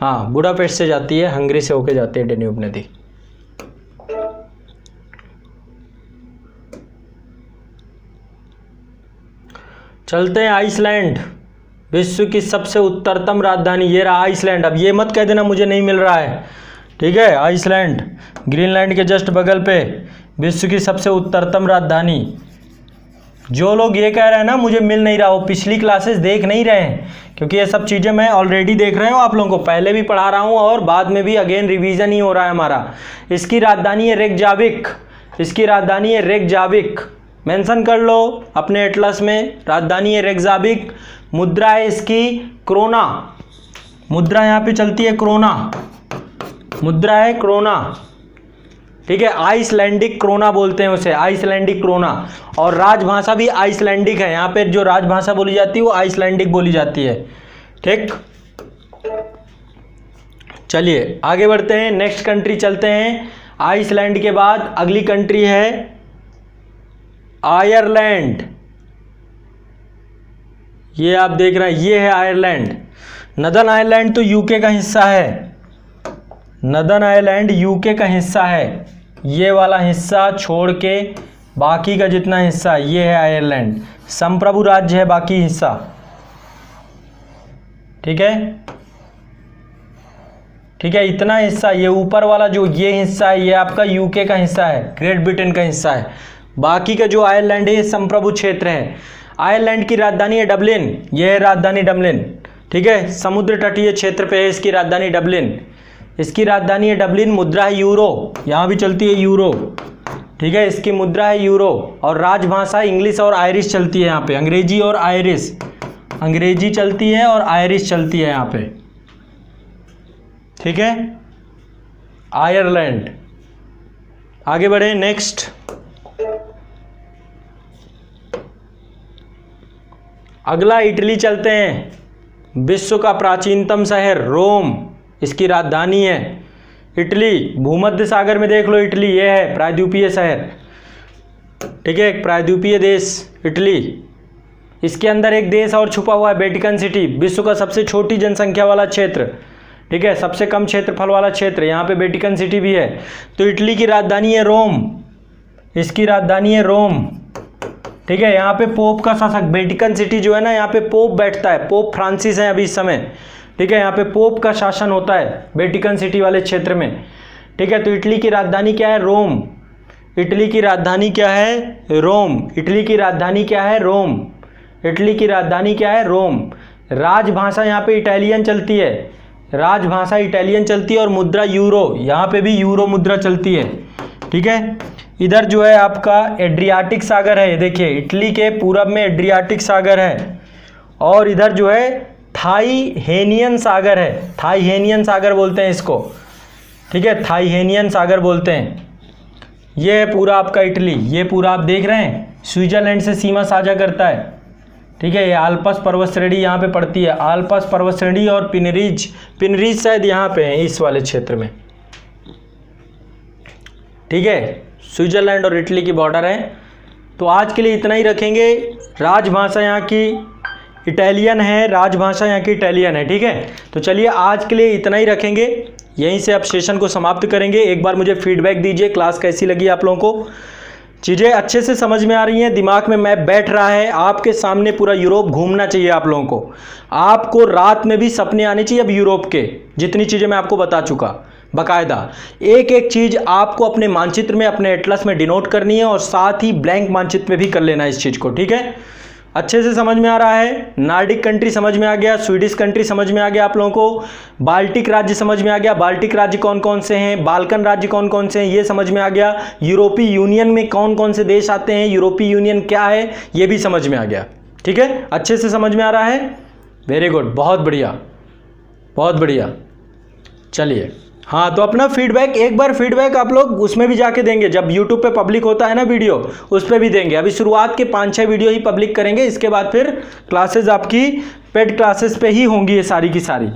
हाँ, बुडापेस्ट से जाती है, हंगरी से होके जाती है डेन्यूब नदी। चलते हैं आइसलैंड। विश्व की सबसे उत्तरतम राजधानी, ये रहा आइसलैंड। अब ये मत कह देना मुझे नहीं मिल रहा है, ठीक है। आइसलैंड ग्रीनलैंड के जस्ट बगल पे, विश्व की सबसे उत्तरतम राजधानी। जो लोग ये कह रहे हैं ना मुझे मिल नहीं रहा, वो पिछली क्लासेस देख नहीं रहे हैं, क्योंकि ये सब चीज़ें मैं ऑलरेडी देख रहे हूँ, आप लोगों को पहले भी पढ़ा रहा हूँ और बाद में भी अगेन रिवीजन ही हो रहा है हमारा। इसकी राजधानी है रेकजाविक। इसकी राजधानी है रेकजाविक, मेंशन कर लो अपने एटलस में। राजधानी है रेकजाविक। मुद्रा है इसकी क्रोना। मुद्रा यहाँ पे चलती है क्रोना। मुद्रा है क्रोना, ठीक है। आइसलैंडिक क्रोना बोलते हैं उसे, आइसलैंडिक क्रोना। और राजभाषा भी आइसलैंडिक है। यहाँ पे जो राजभाषा बोली जाती है वो आइसलैंडिक बोली जाती है, ठीक। चलिए आगे बढ़ते हैं, नेक्स्ट कंट्री चलते हैं। आइसलैंड के बाद अगली कंट्री है आयरलैंड। ये आप देख रहे हैं, ये है आयरलैंड। नदर्न आयरलैंड तो यूके का हिस्सा है। नदर्न आयरलैंड यूके का हिस्सा है। ये वाला हिस्सा छोड़ के बाकी का जितना हिस्सा, ये है आयरलैंड। संप्रभु राज्य है बाकी हिस्सा, ठीक है, ठीक है। इतना हिस्सा, ये ऊपर वाला जो ये हिस्सा है, ये आपका यूके का हिस्सा है, ग्रेट ब्रिटेन का हिस्सा है। बाकी का जो आयरलैंड है ये संप्रभु क्षेत्र है। आयरलैंड की राजधानी है डबलिन। ये है राजधानी डबलिन, ठीक है। समुद्र तटीय क्षेत्र पे है इसकी राजधानी डबलिन। इसकी राजधानी है डबलिन। मुद्रा है यूरो, यहाँ भी चलती है यूरो, ठीक है। इसकी मुद्रा है यूरो। और राजभाषा इंग्लिश और आयरिश चलती है यहाँ पे, अंग्रेजी और आयरिश। अंग्रेजी चलती है और आयरिश चलती है यहाँ पे, ठीक है। आयरलैंड। आगे बढ़े, नेक्स्ट। अगला इटली चलते हैं। विश्व का प्राचीनतम शहर रोम, इसकी राजधानी है। इटली, भूमध्य सागर में देख लो इटली, ये है प्रायद्वीपीय शहर, ठीक है, एक प्रायद्वीपीय देश इटली। इसके अंदर एक देश और छुपा हुआ है, वेटिकन सिटी, विश्व का सबसे छोटी जनसंख्या वाला क्षेत्र, ठीक है, सबसे कम क्षेत्रफल वाला क्षेत्र, यहाँ पे वेटिकन सिटी भी है। तो इटली की राजधानी है रोम, इसकी राजधानी है रोम, ठीक है। यहाँ पे पोप का शासक, वेटिकन सिटी जो है ना, यहाँ पे पोप बैठता है, पोप फ्रांसिस हैं अभी इस समय, ठीक है। यहाँ पे पोप का शासन होता है वेटिकन सिटी वाले क्षेत्र में, ठीक है। तो इटली की राजधानी क्या है? रोम। इटली की राजधानी क्या है? रोम। इटली की राजधानी क्या है? रोम। इटली की राजधानी क्या है? रोम। राजभाषा यहाँ पे इटालियन चलती है, राजभाषा इटालियन चलती है, और मुद्रा यूरो, यहाँ पे भी यूरो मुद्रा चलती है, ठीक है। इधर जो है आपका एड्रियाटिक सागर है, देखिए इटली के पूरब में एड्रियाटिक सागर है, और इधर जो है थाईहेनियन सागर है, थाईहेनियन सागर बोलते हैं इसको, ठीक है, थाईहेनियन सागर बोलते हैं। ये है पूरा आपका इटली, ये पूरा आप देख रहे हैं स्विट्जरलैंड से सीमा साझा करता है, ठीक है। ये आल्पस पर्वत श्रेणी यहाँ पे पड़ती है, आल्पस पर्वत श्रेणी, और पिनरीज, पिनरीज शायद यहाँ पे है इस वाले क्षेत्र में, ठीक है। स्विट्जरलैंड और इटली की बॉर्डर है। तो आज के लिए इतना ही रखेंगे। राजभाषा यहाँ की इटालियन है, राजभाषा यहाँ की इटालियन है, ठीक है। तो चलिए आज के लिए इतना ही रखेंगे, यहीं से आप सेशन को समाप्त करेंगे। एक बार मुझे फीडबैक दीजिए, क्लास कैसी लगी आप लोगों को, चीज़ें अच्छे से समझ में आ रही हैं, दिमाग में मैप बैठ रहा है। आपके सामने पूरा यूरोप घूमना चाहिए आप लोगों को, आपको रात में भी सपने आने चाहिए अब यूरोप के, जितनी चीज़ें मैं आपको बता चुका बकायदा। एक एक चीज़ आपको अपने मानचित्र में, अपने एटलस में डिनोट करनी है, और साथ ही ब्लैंक मानचित्र में भी कर लेना है इस चीज़ को, ठीक है। अच्छे से समझ में आ रहा है। नॉर्डिक कंट्री समझ में आ गया, स्वीडिश कंट्री समझ में आ गया आप लोगों को, बाल्टिक राज्य समझ में आ गया, बाल्टिक राज्य कौन कौन से हैं, बाल्कन राज्य कौन कौन से हैं ये समझ में आ गया, यूरोपीय यूनियन में कौन कौन से देश आते हैं, यूरोपीय यूनियन क्या है ये भी समझ में आ गया, ठीक है। अच्छे से समझ में आ रहा है, वेरी गुड, बहुत बढ़िया, बहुत बढ़िया। चलिए, हाँ, तो अपना फीडबैक, एक बार फीडबैक आप लोग उसमें भी जाके देंगे, जब यूट्यूब पे पब्लिक होता है ना वीडियो, उस पर भी देंगे। अभी शुरुआत के 5-6 वीडियो ही पब्लिक करेंगे, इसके बाद फिर क्लासेस आपकी पेड क्लासेस पे ही होंगी ये सारी की सारी।